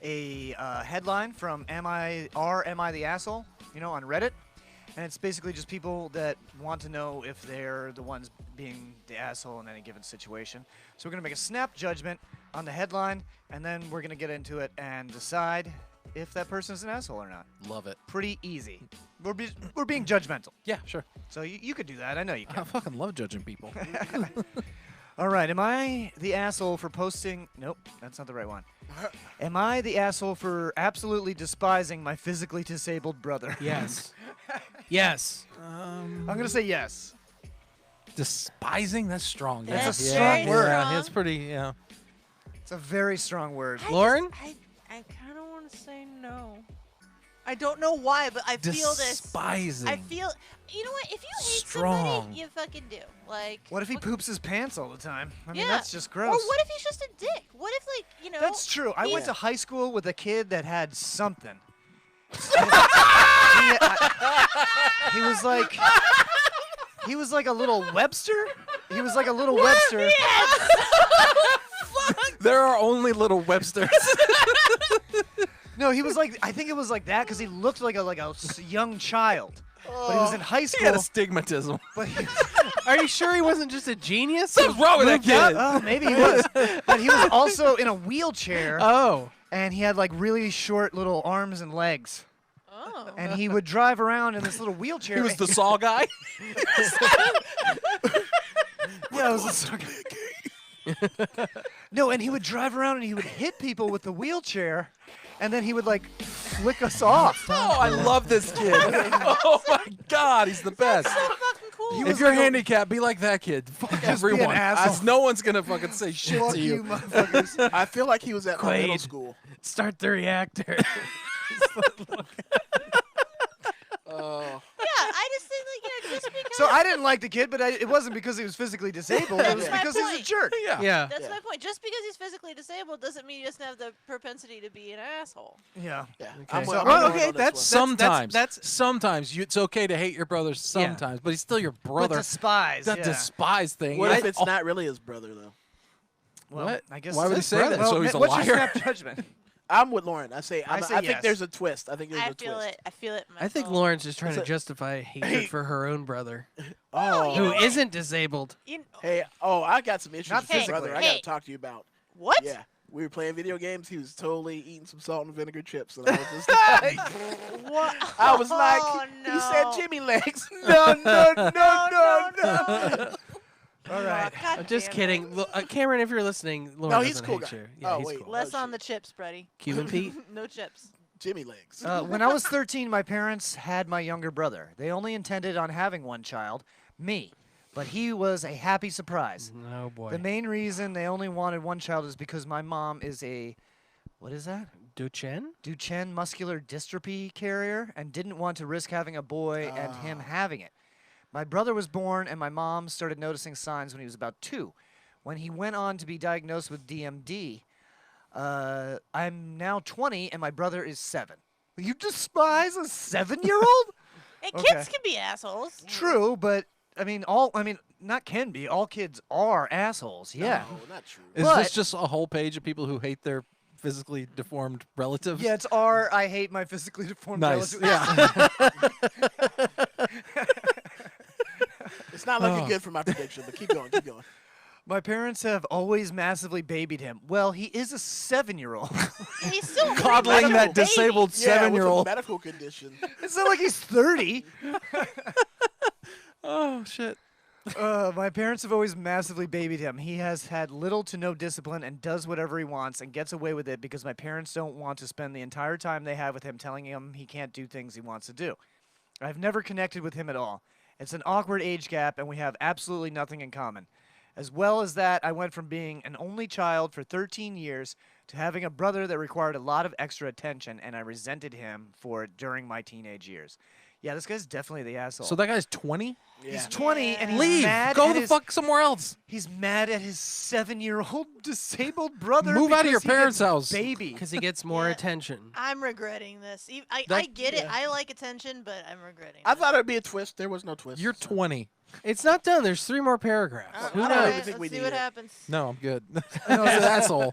a headline from Am I the Asshole, you know, on Reddit. And it's basically just people that want to know if they're the ones being the asshole in any given situation. So we're going to make a snap judgment on the headline, and then we're going to get into it and decide if that person is an asshole or not. Love it. Pretty easy. We're being judgmental. Yeah, sure. So you could do that. I know you can. I fucking love judging people. All right. Am I the asshole for posting? Nope, that's not the right one. Am I the asshole for absolutely despising my physically disabled brother? Yes. Yes. I'm going to say yes. Despising? That's strong. That's yeah. a strong yeah, word. Yeah, it's pretty, yeah. It's a very strong word. Lauren? I kind of want to say no. I don't know why, but I feel this. Despising. I feel. You know what? If you hate Strong. somebody, you fucking do. Like. What if he poops his pants all the time? I mean, Yeah. that's just gross. Or what if he's just a dick? What if, like, you know? That's true. I went he's- to high school with a kid that had something. He was like a little Webster. He was like a little Webster. There are only little Websters. No, he was like, I think it was like that because he looked like a young child. But he was in high He school. had astigmatism. But he, Are you sure he wasn't just a genius? What's wrong with that kid? oh, maybe he was. But he was also in a wheelchair. Oh. And he had like really short little arms and legs. Oh. And he would drive around in this little wheelchair. He was the Saw guy. Yeah, it was the Saw guy. No, and he would drive around and he would hit people with the wheelchair, and then he would like flick us off. Oh, I love this kid. Oh my God, he's the best. So fucking cool. If you're handicapped, be like that kid. Fuck be an everyone. asshole. No one's gonna fucking say shit Fuck to you, you. motherfuckers. I feel like he was at my middle Quaid. school. Start the reactor. Oh. Yeah, I just think just because. So I didn't like the kid, but it wasn't because he was physically disabled. It was That's my because he's a point. jerk. Yeah. Yeah. That's my point. Just because he's physically disabled doesn't mean he doesn't have the propensity to be an asshole. Yeah. Yeah. Okay. I'm So- with- I'm well, with okay, on this that's- one. Sometimes, that's- sometimes it's okay to hate your brother. Sometimes, but he's still your brother. But despise. That Yeah. despise thing. What I- if it's not really his brother though? Well, What? I guess Why would he it's say brother. that? So he's a what's liar? your snap judgment? I'm with Lauren. I say I say I think yes. there's a twist. I think there's I a feel twist. it. I feel it. In my I think bones. Lauren's just trying to It's a- justify hatred for her own brother, Oh. you know who what? isn't disabled. You Hey, I got some issues Not with his physically. brother. I Hey. got to talk to you about. what? Yeah. We were playing video games. He was totally eating some salt and vinegar chips, and I was just like, What? I was like, Oh, he said no. Jimmy legs. No, no, no, no, no. All right. God I'm just damn kidding. Cameron, if you're listening, Lauren No, he's doesn't a cool hate guy. you. Yeah, Oh, he's wait. cool. Less Oh, on the shit. chips, Brady. Cuban Pete? No chips. Jimmy legs. When I was 13, my parents had my younger brother. They only intended on having one child, me. But he was a happy surprise. Oh, boy. The main reason they only wanted one child is because my mom is a, what is that? Duchenne? Duchenne muscular dystrophy carrier and didn't want to risk having a boy and him having it. My brother was born and my mom started noticing signs when he was about 2. When he went on to be diagnosed with DMD, I'm now 20 and my brother is 7. You despise a 7-year-old? Hey, Okay. kids can be assholes. True, but not can be. All kids are assholes. Yeah. No, not true. Is But- this just a whole page of people who hate their physically deformed relatives? Yeah, it's I hate my physically deformed Nice. relatives. Yeah. It's not looking good for my prediction, but keep going, keep going. My parents have always massively babied him. Well, he is a 7-year-old. He's still a Coddling pretty that much a baby. disabled Yeah, with a 7-year-old. medical condition. It's not like he's 30. Oh shit. My parents have always massively babied him. He has had little to no discipline and does whatever he wants and gets away with it because my parents don't want to spend the entire time they have with him telling him he can't do things he wants to do. I've never connected with him at all. It's an awkward age gap and we have absolutely nothing in common. As well as that, I went from being an only child for 13 years to having a brother that required a lot of extra attention, and I resented him for it during my teenage years. Yeah, this guy's definitely the asshole. So that guy's 20? Yeah. He's 20 and he's Leave. mad Go at the his, fuck somewhere else. He's mad at his 7-year-old disabled brother. Move out of your because he parents' gets house. baby. Because he gets more Yeah. attention. I'm regretting this. I That- get it. yeah. I like attention, but I'm regretting I this. thought it would be a twist. There was no twist. You're so. 20. It's not done. There's 3 more paragraphs. Who I don't knows? even think we Let's see need what it. happens. No, I'm good. He's an asshole.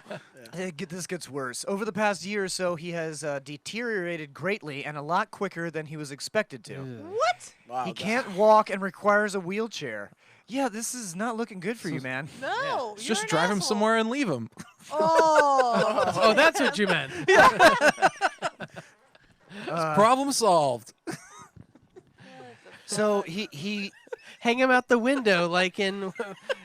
This gets worse. Over the past year or so, he has deteriorated greatly and a lot quicker than he was expected to. What? Wow, He that- can't walk and requires a wheelchair. Yeah, this is not looking good for you, man. No. Just you're an drive him asshole. somewhere and leave him. Oh. Oh, that's what you meant. Problem solved. So he Hang him out the window like in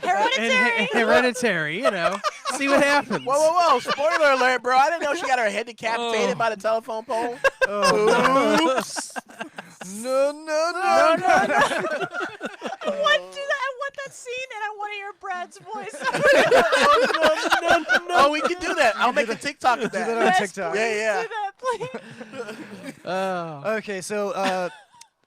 Hereditary. Hereditary, you know. See what happens. Whoa, whoa, whoa! Spoiler alert, bro! I didn't know she got her head decapitated by the telephone pole. Oops. No. What do that? I want that scene, and I want to hear Brad's voice. Oh, we can do that. I'll make a TikTok of Do that that. on Yes, TikTok. please Yeah, do that, please. Oh. Okay, so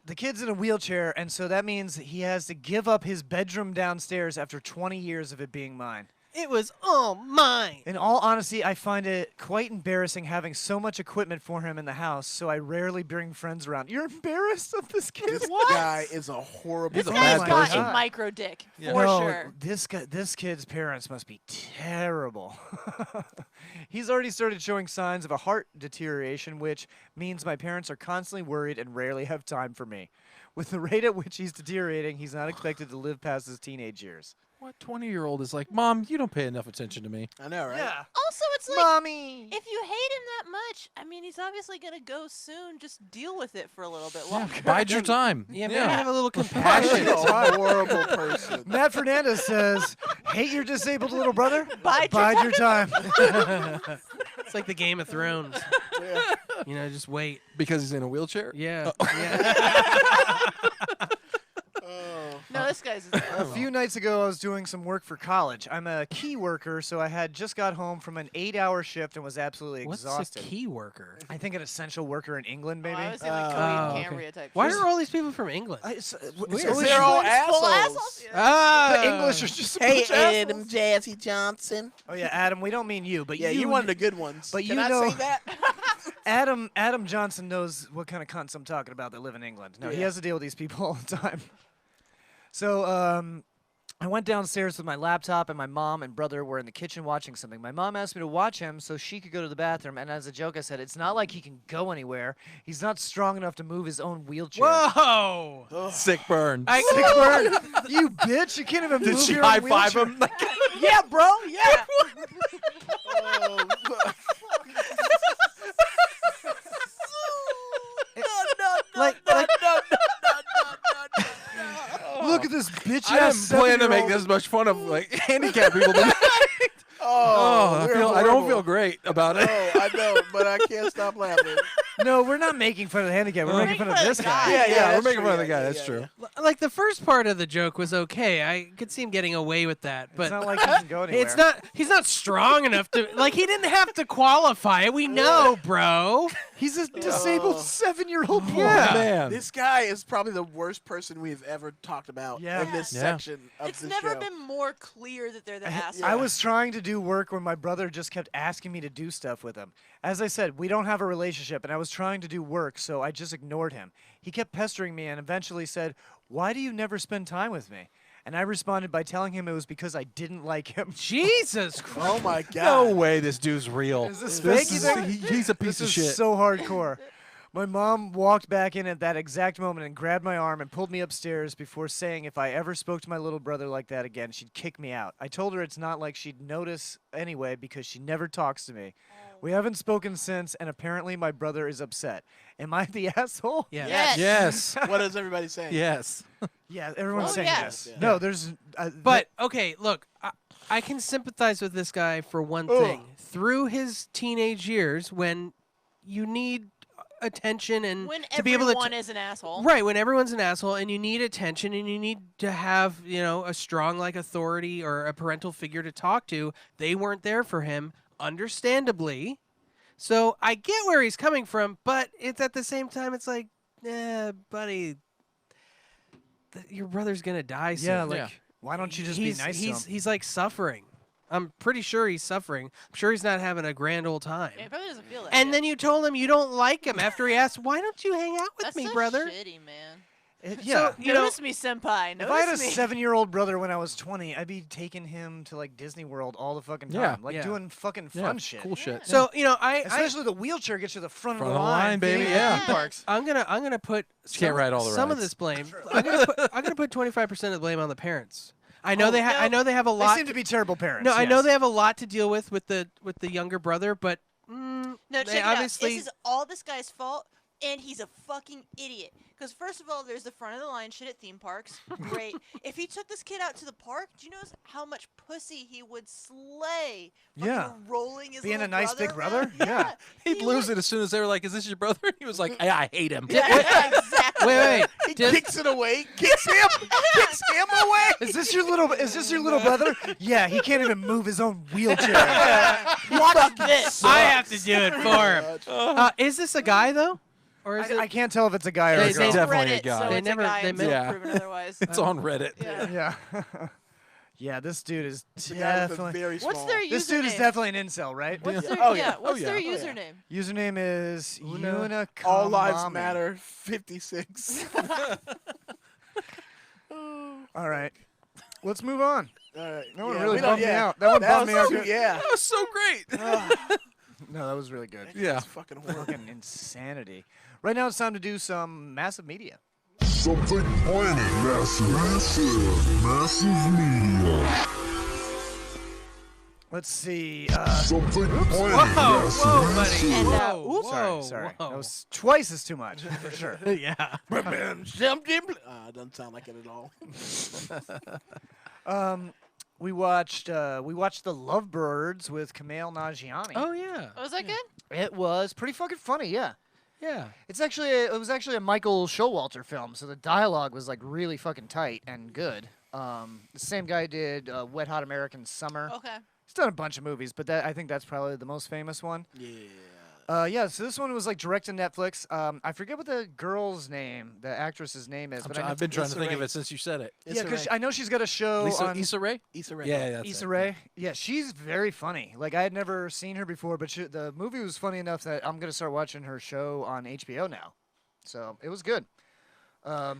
the kid's in a wheelchair, and so that means he has to give up his bedroom downstairs after 20 years of it being mine. It was all mine. In all honesty, I find it quite embarrassing having so much equipment for him in the house, so I rarely bring friends around. You're embarrassed of this kid? This guy is a horrible. This a guy's bad got person. a micro dick Yeah. for No, sure. this kid's parents must be terrible. He's already started showing signs of a heart deterioration, which means my parents are constantly worried and rarely have time for me. With the rate at which he's deteriorating, he's not expected to live past his teenage years. What 20-year-old is like, Mom, you don't pay enough attention to me. I know, right? Yeah. Also, it's like, Mommy. if you hate him that much, I mean, he's obviously gonna go soon. Just deal with it for a little bit longer. Bide your time. Yeah, maybe have a little You're compassion. a horrible person. Matt Fernandez says, hate your disabled little brother? Bide your your time. It's like the Game of Thrones. Yeah. You know, just wait. Because he's in a wheelchair? Yeah. Yeah. No, this guy's. A few nights ago, I was doing some work for college. I'm a key worker, so I had just got home from an 8-hour shift and was absolutely What's exhausted. a key worker? I think an essential worker in England, maybe. I was thinking like Oh, Coheed okay. Cambria type. Why shit. are all these people from England? It's weird. always They're all Full assholes. Yeah. Ah, the English are just a Hey, bunch of Adam assholes. Jazzy Johnson. Oh yeah, Adam. We don't mean you, but Yeah, you're one of the good ones. But Can you I know- say that? Adam Johnson knows what kind of cunts I'm talking about that live in England. No, he Yeah. has to deal with these people all the time. So I went downstairs with my laptop, and my mom and brother were in the kitchen watching something. My mom asked me to watch him so she could go to the bathroom, and as a joke, I said, it's not like he can go anywhere. He's not strong enough to move his own wheelchair. Whoa! Sick burn. Sick burn. You bitch, you can't even Did move she your own high five wheelchair. him? Like, Yeah, bro. Yeah. Oh, Look at this bitch I ass didn't plan to make 7-year-old. this much fun of like handicapped people. Tonight. I we're don't horrible. feel great about it. Oh, I know, but I can't stop laughing. No, we're not making fun of the handicap. We're making fun of this guy. Yeah, Yeah, we're that's making true. fun of the Yeah, guy. yeah, That's yeah, true. yeah. Like the first part of the joke was okay. I could see him getting away with that, but It's not like he can go anywhere. it's not. He's not strong enough to. Like he didn't have to qualify. We know, bro. He's a disabled 7-year-old boy. Yeah. Man. This guy is probably the worst person we've ever talked about Yeah. in this Yeah. section of It's the never show. been more clear that they're the asshole. I was trying to do work when my brother just kept asking me to do stuff with him. As I said, we don't have a relationship, and I was trying to do work, so I just ignored him. He kept pestering me and eventually said, "Why do you never spend time with me?" And I responded by telling him it was because I didn't like him. Jesus Christ. Oh my god. No way this dude's real. Is this fake, you think? He's a piece This of is shit. so hardcore. My mom walked back in at that exact moment and grabbed my arm and pulled me upstairs before saying if I ever spoke to my little brother like that again, she'd kick me out. I told her it's not like she'd notice anyway because she never talks to me. We haven't spoken since, and apparently my brother is upset. Am I the asshole? Yeah. Yes. Yes. What is everybody saying? Yes. Yeah, everyone's Oh, saying yes. yes. Yeah. No, there's. But okay, look, I can sympathize with this guy for one thing. Through his teenage years, when you need attention and When to be able to everyone is an asshole. right, when everyone's an asshole and you need attention and you need to have, you know, a strong like authority or a parental figure to talk to, they weren't there for him, understandably. So I get where he's coming from, but it's at the same time it's like, buddy, your brother's gonna die soon. yeah, like, Yeah. why don't you just he's, be nice he's, to him? He's like suffering. I'm pretty sure he's suffering. I'm sure he's not having a grand old time. Yeah, he probably doesn't feel that. And good. then you told him you don't like him after he asked, "Why don't you hang out with That's me, so brother?" shitty, man. Yeah. you know- Notice me, senpai. If I had a Notice me. 7-year-old brother when I was 20, I'd be taking him to like Disney World all the fucking time, Yeah. like Yeah. doing fucking Yeah. fun shit. Cool shit. So you know, I Especially the wheelchair gets you the front, Front of the line, baby, thing. yeah. Parks. I'm gonna put can't ride all the some of rides. this blame. I'm gonna put 25% of the blame on the parents. I know Oh, they I know they have a They lot. seem to be terrible parents. no, I know yes. they have a lot to deal with the younger brother, but No, they check it obviously out. This is all this guy's fault, and he's a fucking idiot. Because first of all, there's the front of the line shit at theme parks. Great. If he took this kid out to the park, do you know how much pussy he would slay? Fucking Yeah. rolling his Being little a nice big around? brother? Yeah. He'd he lose would- it as soon as they were like, "Is this your brother?" He was like, "Yeah, I hate him." Yeah, exactly. wait. He Just- kicks it away. Kicks him away. Is this your little brother? Yeah, he can't even move his own wheelchair. Watch this. I have to do it for him. Is this a guy though, or is I it? can't tell if it's a guy or They- a It's girl. on Definitely a Reddit, guy. so They it's never- a guy they until Yeah. proven otherwise. It's on Reddit. Yeah. Yeah. Yeah, this dude is The guy with the definitely. very small. What's their username? This dude is definitely an incel, right? What's their, Oh, yeah. yeah. What's Oh, their yeah. username? Username is Una All Lives Kamami. Matter 56. All right, let's move on. All right. That one yeah, really we don't- bummed me yeah. out. That one bummed was me out. too- good. Yeah. That was so great. No, that was really good. Yeah. It's fucking horrible. Fucking insanity. Right now it's time to do some massive media. Something planet massive media. Let's see. Something planet Whoa, buddy. And, Whoa, Sorry, sorry. whoa. That was twice as too much for sure. Yeah. It doesn't sound like it at all. We watched The Lovebirds with Kumail Nanjiani. Oh yeah. Oh, was that good? It was pretty fucking funny, yeah. Yeah. It was actually a Michael Showalter film, so the dialogue was like really fucking tight and good. The same guy did Wet Hot American Summer. Okay. He's done a bunch of movies, but I think that's probably the most famous one. Yeah. Yeah, so this one was like direct to Netflix. I forget what the girl's name, the actress's name is. I've been trying to think of it since you said it. Yeah, because I know she's got a show on Issa Rae? Issa Rae. Yeah, that's Issa it. Rae. Yeah, she's very funny. Like I had never seen her before, but the movie was funny enough that I'm gonna start watching her show on HBO now. So it was good.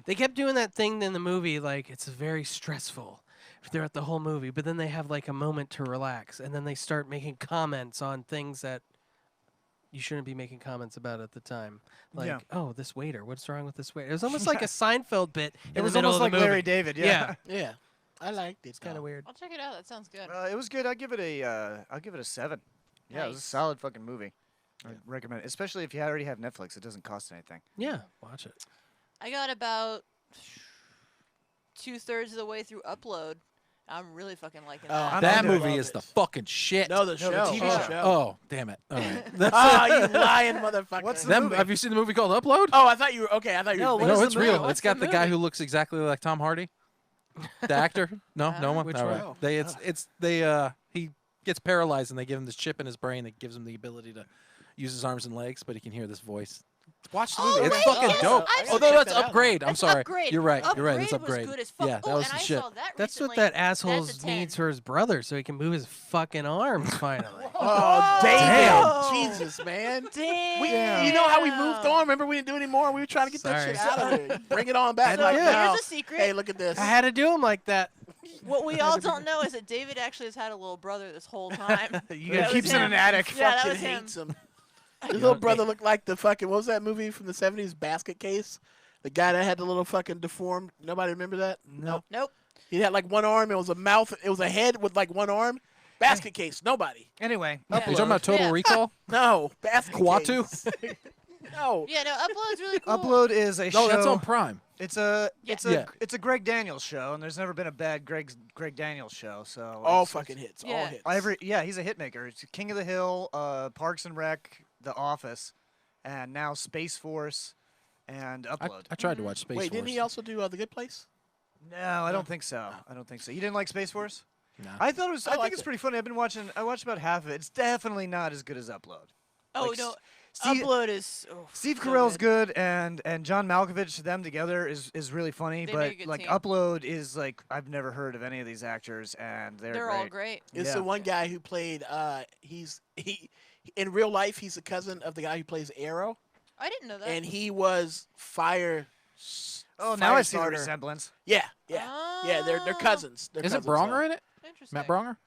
They kept doing that thing in the movie, like it's very stressful throughout the whole movie, but then they have like a moment to relax, and then they start making comments on things that you shouldn't be making comments about at the time. Like, Yeah. oh, this waiter, what's wrong with this waiter? It was almost like a Seinfeld bit in It was the middle almost of the like movie. Larry David. Yeah. Yeah. I liked it. It's kind of weird. I'll check it out. That sounds good. It was good. I'll give it a 7. Yeah, it was a Nice. solid fucking movie. I recommend it, especially if you already have Netflix. It doesn't cost anything. Yeah, watch it. I got about 2/3 of the way through Upload. I'm really fucking liking that. I'm That into it. movie is the fucking shit. No, the No, show. the TV Oh. show. Oh, damn it. All right. That's Ah, you lying motherfucker. What's the them. movie? Have you seen the movie called Upload? Oh, I thought you were okay. I thought you No, were. what No, is the it's movie? real. What's It's got the the guy movie? who looks exactly like Tom Hardy. The actor? No one. Which All right. one? He gets paralyzed and they give him this chip in his brain that gives him the ability to use his arms and legs, but he can hear this voice. Watch the movie. Oh, It's wait, fucking yes, dope. I've Oh, seen no, that. that's Upgrade. I'm That's sorry. Upgrade. You're right. You're right. It's Upgrade Upgrade. was good as fuck. Yeah, that Oh, was and the I shit. saw that That's what recently. that asshole That's a needs 10. for his brother, so he can move his fucking arms finally. Oh, damn. Damn. Jesus, man. Damn. You know how we moved on? Remember we didn't do it anymore? We were trying to get that Sorry. shit out of there. Bring it on back. So Like, here's now. a secret. Hey, look at this. I had to do him like that. What we all don't know is that David actually has had a little brother this whole time. You Yeah, gotta keeps was in him. an attic. Yeah, that Fucking was him. hates him. His little brother looked like the fucking, what was that movie from the 70s, Basket Case? The guy that had the little fucking deformed, nobody remember that? Nope. Nope. He had like one arm, it was a mouth, it was a head with like one arm. Basket Case, nobody. Anyway, Yeah. Are you talking about Total Yeah. Recall? No, Basket Kuatu? Case. No. Yeah, no, Upload's really cool. Upload is a show. No, that's on Prime. It's a Yeah. it's a Greg Daniels show, and there's never been a bad Greg Daniels show. So All it's- fucking hits, all Yeah. hits. he's a hit maker. It's King of the Hill, Parks and Rec, The Office, and now Space Force and Upload. I tried to watch Space Wait, Force. didn't he also do The Good Place? No, I don't think so. I don't think so. You didn't like Space Force? No. I thought it was. I think liked it's it. pretty funny. I watched about half of it. It's definitely not as good as Upload. Oh, Like, no. Steve- Upload is. Oh, Steve so Carell's good, and John Malkovich, them together is really funny. They but make a good like team. Upload is like I've never heard of any of these actors, and They're all great. It's Yeah. the one guy who played, he in real life, he's the cousin of the guy who plays Arrow, I didn't know that. and he was Oh, now I see the Firestarter. resemblance. Yeah, yeah, yeah. They're Oh. cousins. They're Is it cousins, Bronger in it? Interesting. Matt Bronger?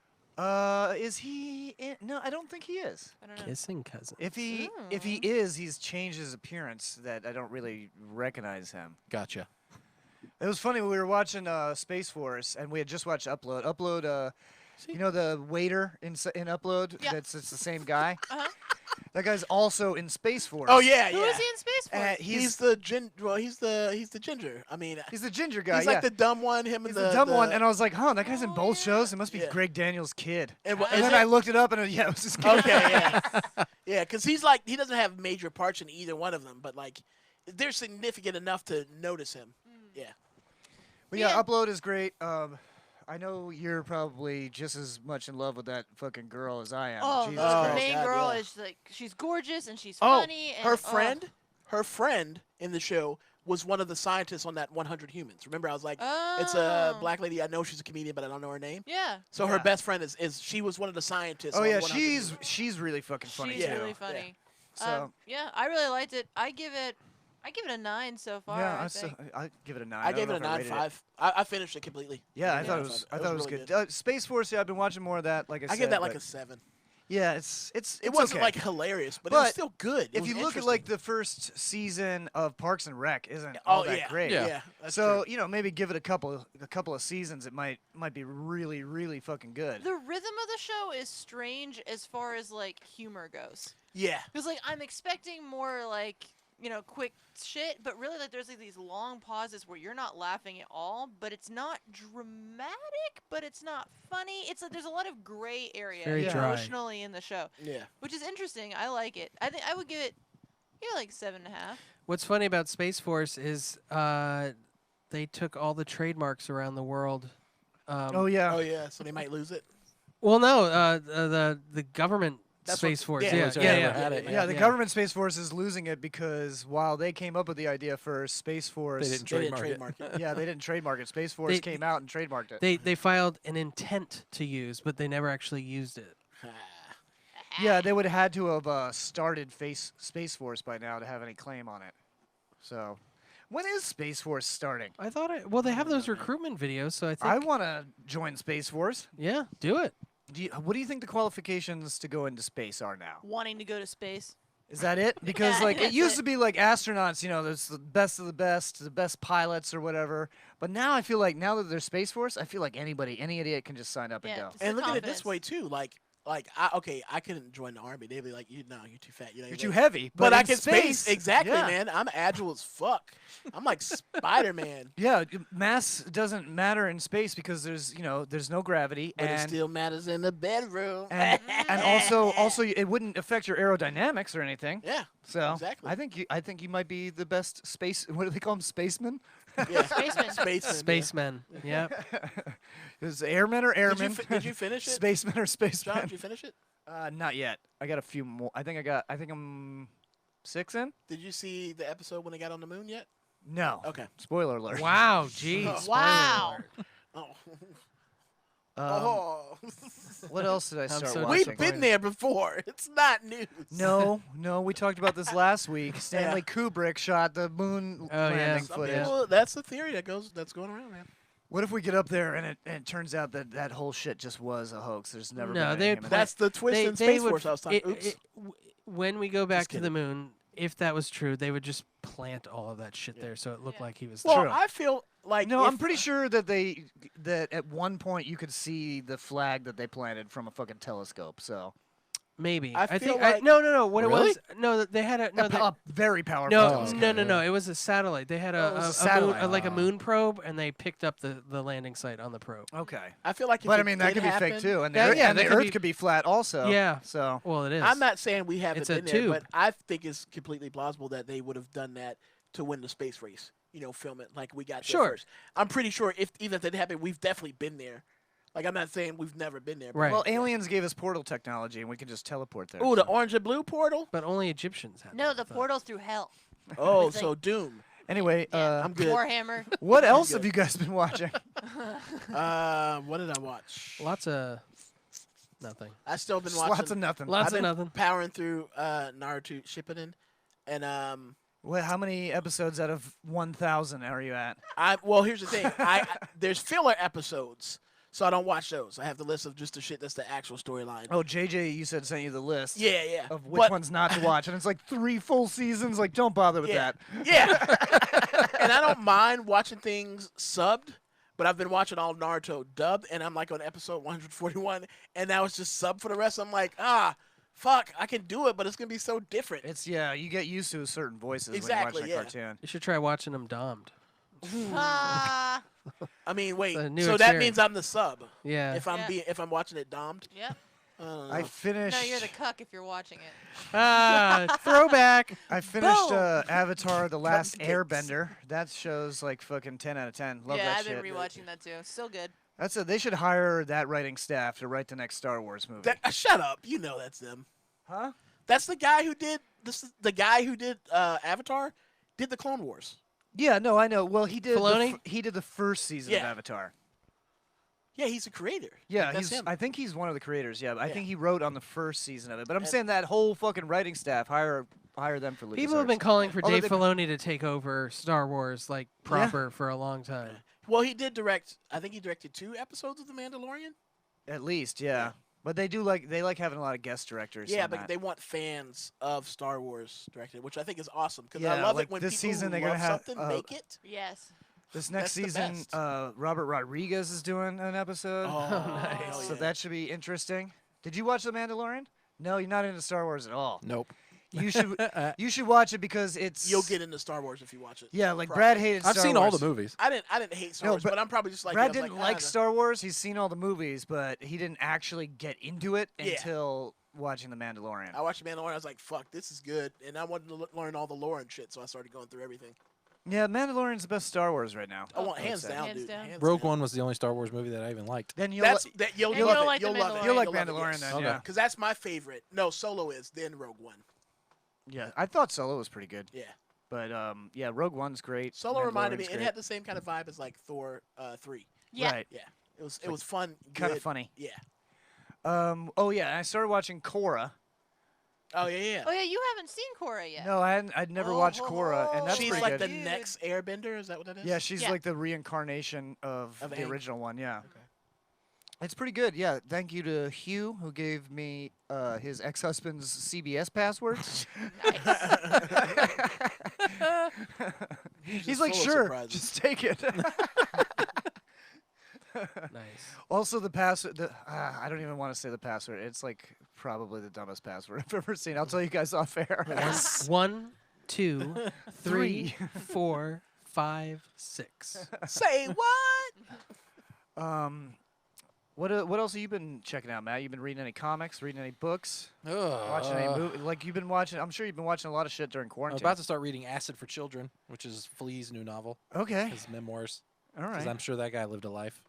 Is he? No, I don't think he is. I don't know. Kissing cousin. If he is, he's changed his appearance that I don't really recognize him. Gotcha. It was funny. We were watching Space Force, and we had just watched Upload. Upload, you know the waiter in Upload. Yeah. It's the same guy. Uh-huh. That guy's also in Space Force. Oh yeah, Who yeah. is he in Space Force? He's the he's the ginger. I mean, He's the ginger guy. he's yeah. like the dumb one. Him He's and the dumb one, and I was like, "Huh, that guy's in Oh, both yeah. shows. It must be Yeah. Greg Daniels' kid." and, And then I looked it up, and it was his kid. okay, yeah, yeah, because he's like he doesn't have major parts in either one of them, but like they're significant enough to notice him. Yeah. But yeah, Yeah. Upload is great. I know you're probably just as much in love with that fucking girl as I am. Oh, Jesus the Christ. main God, girl yeah. is like she's gorgeous and she's Oh, funny. And, her friend in the show was one of the scientists on that 100 Humans. Remember, I was like, it's a Oh. black lady. I know she's a comedian, but I don't know her name. Yeah. So her best friend is she was one of the scientists. Oh on yeah, 100 Humans. she's really fucking funny She's too. really funny. So Yeah, I really liked it. I give it a 9 so far. yeah, I I think. give it a 9. I gave don't it a know if I rated 9.5. I finished it completely. Yeah, I Gave thought a it was. 9.5. I thought it was really good. Space Force. Yeah, I've been watching more of that. Like I said, I give that like but- a 7. Yeah, it's It wasn't okay. like hilarious, but it was still good. It If was you look at like the first season of Parks and Rec, isn't all that yeah, great? yeah, that's So true. you know, maybe give it a couple of seasons. It might be really fucking good. The rhythm of the show is strange as far as like humor goes. Yeah. Because like I'm expecting more like quick shit, but really like there's like these long pauses where you're not laughing at all, but it's not dramatic, but it's not funny. It's like there's a lot of gray area Very dry. emotionally in the show. Yeah. Which is interesting. I like it. I think I would give it like 7.5. What's funny about Space Force is they took all the trademarks around the world. Oh yeah. Oh yeah. So they might lose it. Well, no, the government That's Space what- Force. yeah, Yeah, that's yeah, what yeah. I had it, Yeah, the government Space Force is losing it because while they came up with the idea for Space Force, They didn't They didn't trademark it. trademark it. yeah, they didn't trademark it. Space Force They- came out and trademarked it. They filed an intent to use, but they never actually used it. Yeah, they would have had to have started Space Force by now to have any claim on it. So, when is Space Force starting? I thought well, they have those recruitment videos, so I think I want to join Space Force. yeah, do it. What do you think the qualifications to go into space are now? Wanting to go to space. Is that it? Because Yeah, like it that's used it. to be like astronauts, there's the best of the best pilots or whatever. But now I feel like now that there's Space Force, I feel like any idiot can just sign up and Yeah, go. it's the And look at it this confidence. way too. Like I couldn't join the army. They'd be like, you're too fat. You're too heavy. But I in can space exactly, yeah. man. I'm agile as fuck. I'm like Spider-Man. Yeah, mass doesn't matter in space because there's no gravity But it and still matters in the bedroom. and also it wouldn't affect your aerodynamics or anything. Yeah. So Exactly. I think you might be the best space. What do they call them? Spacemen. Yeah. Spaceman. Spaceman. Spacemen. Yeah. Is it airmen or airmen? Did you finish it? Spacemen or spacemen? John, did you finish it? Not yet. I got a few more. I think I'm 6 in. Did you see the episode when they got on the moon yet? No. Okay. Spoiler alert. Wow. Jeez. Wow. Oh. Um, What else did I start so watching? We've been there before. It's not news. No, we talked about this last week. Stanley Kubrick shot the moon Oh, yeah. landing Some footage. people, that's the theory that's going around, man. What if we get up there and it turns out that whole shit just was a hoax? There's never No, been they- any human- That's the twist in Space Force I was talking. Oops. When we go back Just to the moon, if that was true, they would just plant all of that shit there, so it looked like he was Well, there. I feel like No, if, I'm pretty sure that at one point you could see the flag that they planted from a fucking telescope. So Maybe. I I feel think like- no. What Really? it was? No, they had a no. They, a very powerful. no, telescope. no. It was a satellite. They had Oh, it was a moon, satellite. like a moon probe, and they picked up the landing site on the probe. Okay. I feel like if But I it mean that did could be happen, fake too, and the Yeah, Earth, yeah, and that the could Earth be- could be flat also. Yeah. So Well, it is. I'm not saying we haven't It's a been there, tube. but I think it's completely plausible that they would have done that to win the space race. Film it like we got there Sure. first. I'm pretty sure even if that happened, we've definitely been there. Like I'm not saying we've never been there. But Right. well, aliens gave us portal technology, and we can just teleport there. Ooh, the so. orange and blue portal. But only Egyptians had. No, that, the I thought. portal's through hell. Oh, It's so like- Doom. Anyway, I'm good. Warhammer. what else good. have you guys been watching? What did I watch? Lots of nothing. I still been Just watching. lots of nothing. Lots I've of been nothing. powering through Naruto Shippuden, and How many episodes out of 1,000 are you at? here's the thing. There's filler episodes, so I don't watch those. I have the list of just the shit that's the actual storyline. Oh, JJ, you said sent you the list. Yeah. Of which But- ones not to watch, and it's like 3 full seasons. Like, don't bother with Yeah. that. Yeah. And I don't mind watching things subbed, but I've been watching all Naruto dubbed, and I'm like on episode 141, and now it's just subbed for the rest. I'm like, fuck, I can do it, but it's gonna be so different. You get used to certain voices Exactly, when you watch yeah. that cartoon. You should try watching them domed. Ah. I mean, wait, a new so that experience. means I'm the sub Yeah. if I'm watching it dommed. Yep. I finished. No, you're the cuck if you're watching it. Throwback. I finished Boom. Avatar: The Last Cupcakes. Airbender. That show's like fucking 10 out of 10. Love yeah, that I've shit. been rewatching that too. Still good. That's it. They should hire that writing staff to write the next Star Wars movie. Shut up, you know that's them. Huh? That's the guy who did Avatar, did the Clone Wars. Yeah, no, I know. Well, he did. Filoni? He did the first season of Yeah. Avatar. Yeah, he's a creator. Yeah, That's he's. him. I think he's one of the creators. Yeah, I Yeah. think he wrote on the first season of it. But I'm And- saying that whole fucking writing staff hire them for LucasArts. People have been calling for Although Dave Filoni to take over Star Wars like proper for a long time. Well, he did direct. I think he directed 2 episodes of The Mandalorian. At least, yeah. But they like having a lot of guest directors. Yeah, on but that. they want fans of Star Wars directed, which I think is awesome because Yeah, I love like it when this people season who they're gonna love have, something make it. Yes. This next That's the season, best. Robert Rodriguez is doing an episode. Oh, hell So yeah. that should be interesting. Did you watch The Mandalorian? No, you're not into Star Wars at all. Nope. You should watch it because it's You'll get into Star Wars if you watch it. Yeah, like Probably. Brad hated I've Star seen Wars. all the movies. I didn't hate Star No, Wars, but but I'm probably just like Brad you. I was didn't like, like Star Wars. He's seen all the movies, but he didn't actually get into it Yeah. until watching The Mandalorian. I watched Mandalorian. I was like, "Fuck, this is good," and I wanted to learn all the lore and shit. So I started going through everything. Yeah, Mandalorian's the best Star Wars right now. I want would hands say. down, Hands dude. down. Hands Rogue down. One was the only Star Wars movie that I even liked. Then you'll That's li- that you'll And love you'll it. like The You'll love it. Mandalorian. You'll like love it, Mandalorian yes. then, Okay. yeah. Because that's my favorite. No, Solo is then Rogue One. Yeah, I thought Solo was pretty good. Yeah. But yeah, Rogue One's great. Solo reminded me. Mandalorian's It great. had the same kind of vibe as like Thor 3. Yeah. Right. Yeah. It was fun. Kind good. of funny. Yeah. Oh yeah, I started watching Korra. Oh yeah. Oh yeah, you haven't seen Korra yet. No, I'd never watched Korra, and that's She's pretty like good. the next Airbender. Is that what that is? Yeah, she's Yeah. like the reincarnation of the Aang. original one. Yeah. It's pretty good. Yeah. Thank you to Hugh who gave me his ex-husband's CBS password. He's just like, full of sure, surprises." just take it. Nice. Also, the password. I don't even want to say the password. It's like probably the dumbest password I've ever seen. I'll tell you guys off air. 1, 2, 3, 4, 5, 6. Say what? What else have you been checking out, Matt? You been reading any comics? Reading any books? Watching any movie? Like you've been watching? I'm sure you've been watching a lot of shit during I'm quarantine. about to start reading Acid for Children, which is Flea's new novel, Okay. his memoirs. All Because right. I'm sure that guy lived a life.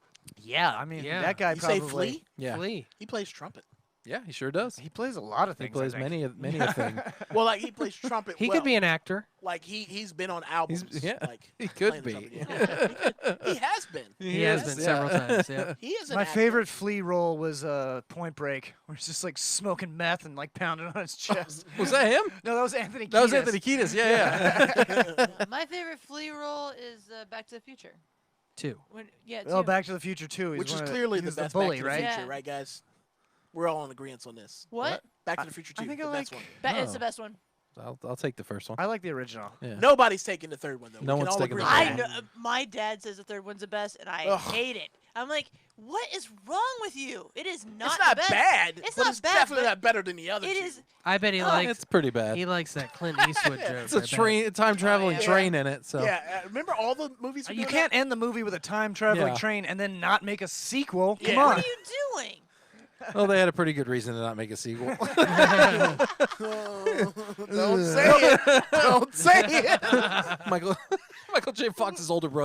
Yeah, I mean Yeah. that guy You say probably. Flea? Yeah. Flea. He plays trumpet. Yeah, he sure does. He plays a lot of He things. I plays think. many a thing. Well, like he plays trumpet. He well. could be an actor. Like he's been on albums. yeah, like he could playing be. the trumpet. Yeah, he has been. He has been several times. Yeah. He is an My actor. favorite Flea role was Point Break, where he's just like smoking meth and like pounding on his chest. Was that him? No, that was Anthony. That was Kiedis. Anthony Kiedis. Yeah. My favorite Flea role is Back to the Future. 2. Yeah. Oh, two. Back to the Future too. Which is clearly the best bully, Back to the right? Future, Yeah. right, guys? We're all in agreement on this. What? Back to the Future 2, I think the I best like- one. It's Oh. the best one. I'll take the first one. I like the original. Yeah. Nobody's taking the third one though. No we can one's all taking agree the on third that. I know, my dad says the third one's the best, and I Ugh. hate it. I'm like, what is wrong with you? It is not. It's not the best. bad. It's but not it's bad, definitely but not better than the other It two. is. I bet he likes. It's pretty bad. He likes that Clint Eastwood joke. It's a I bet. train, time traveling yeah. train in it. So Yeah, remember all the movies? we You doing can't end the movie with a time traveling Yeah. train and then not make a sequel. Come Yeah. on. What are you doing? well, they had a pretty good reason to not make a sequel. that? Don't say it. Don't say it. Michael J. Fox's older brother.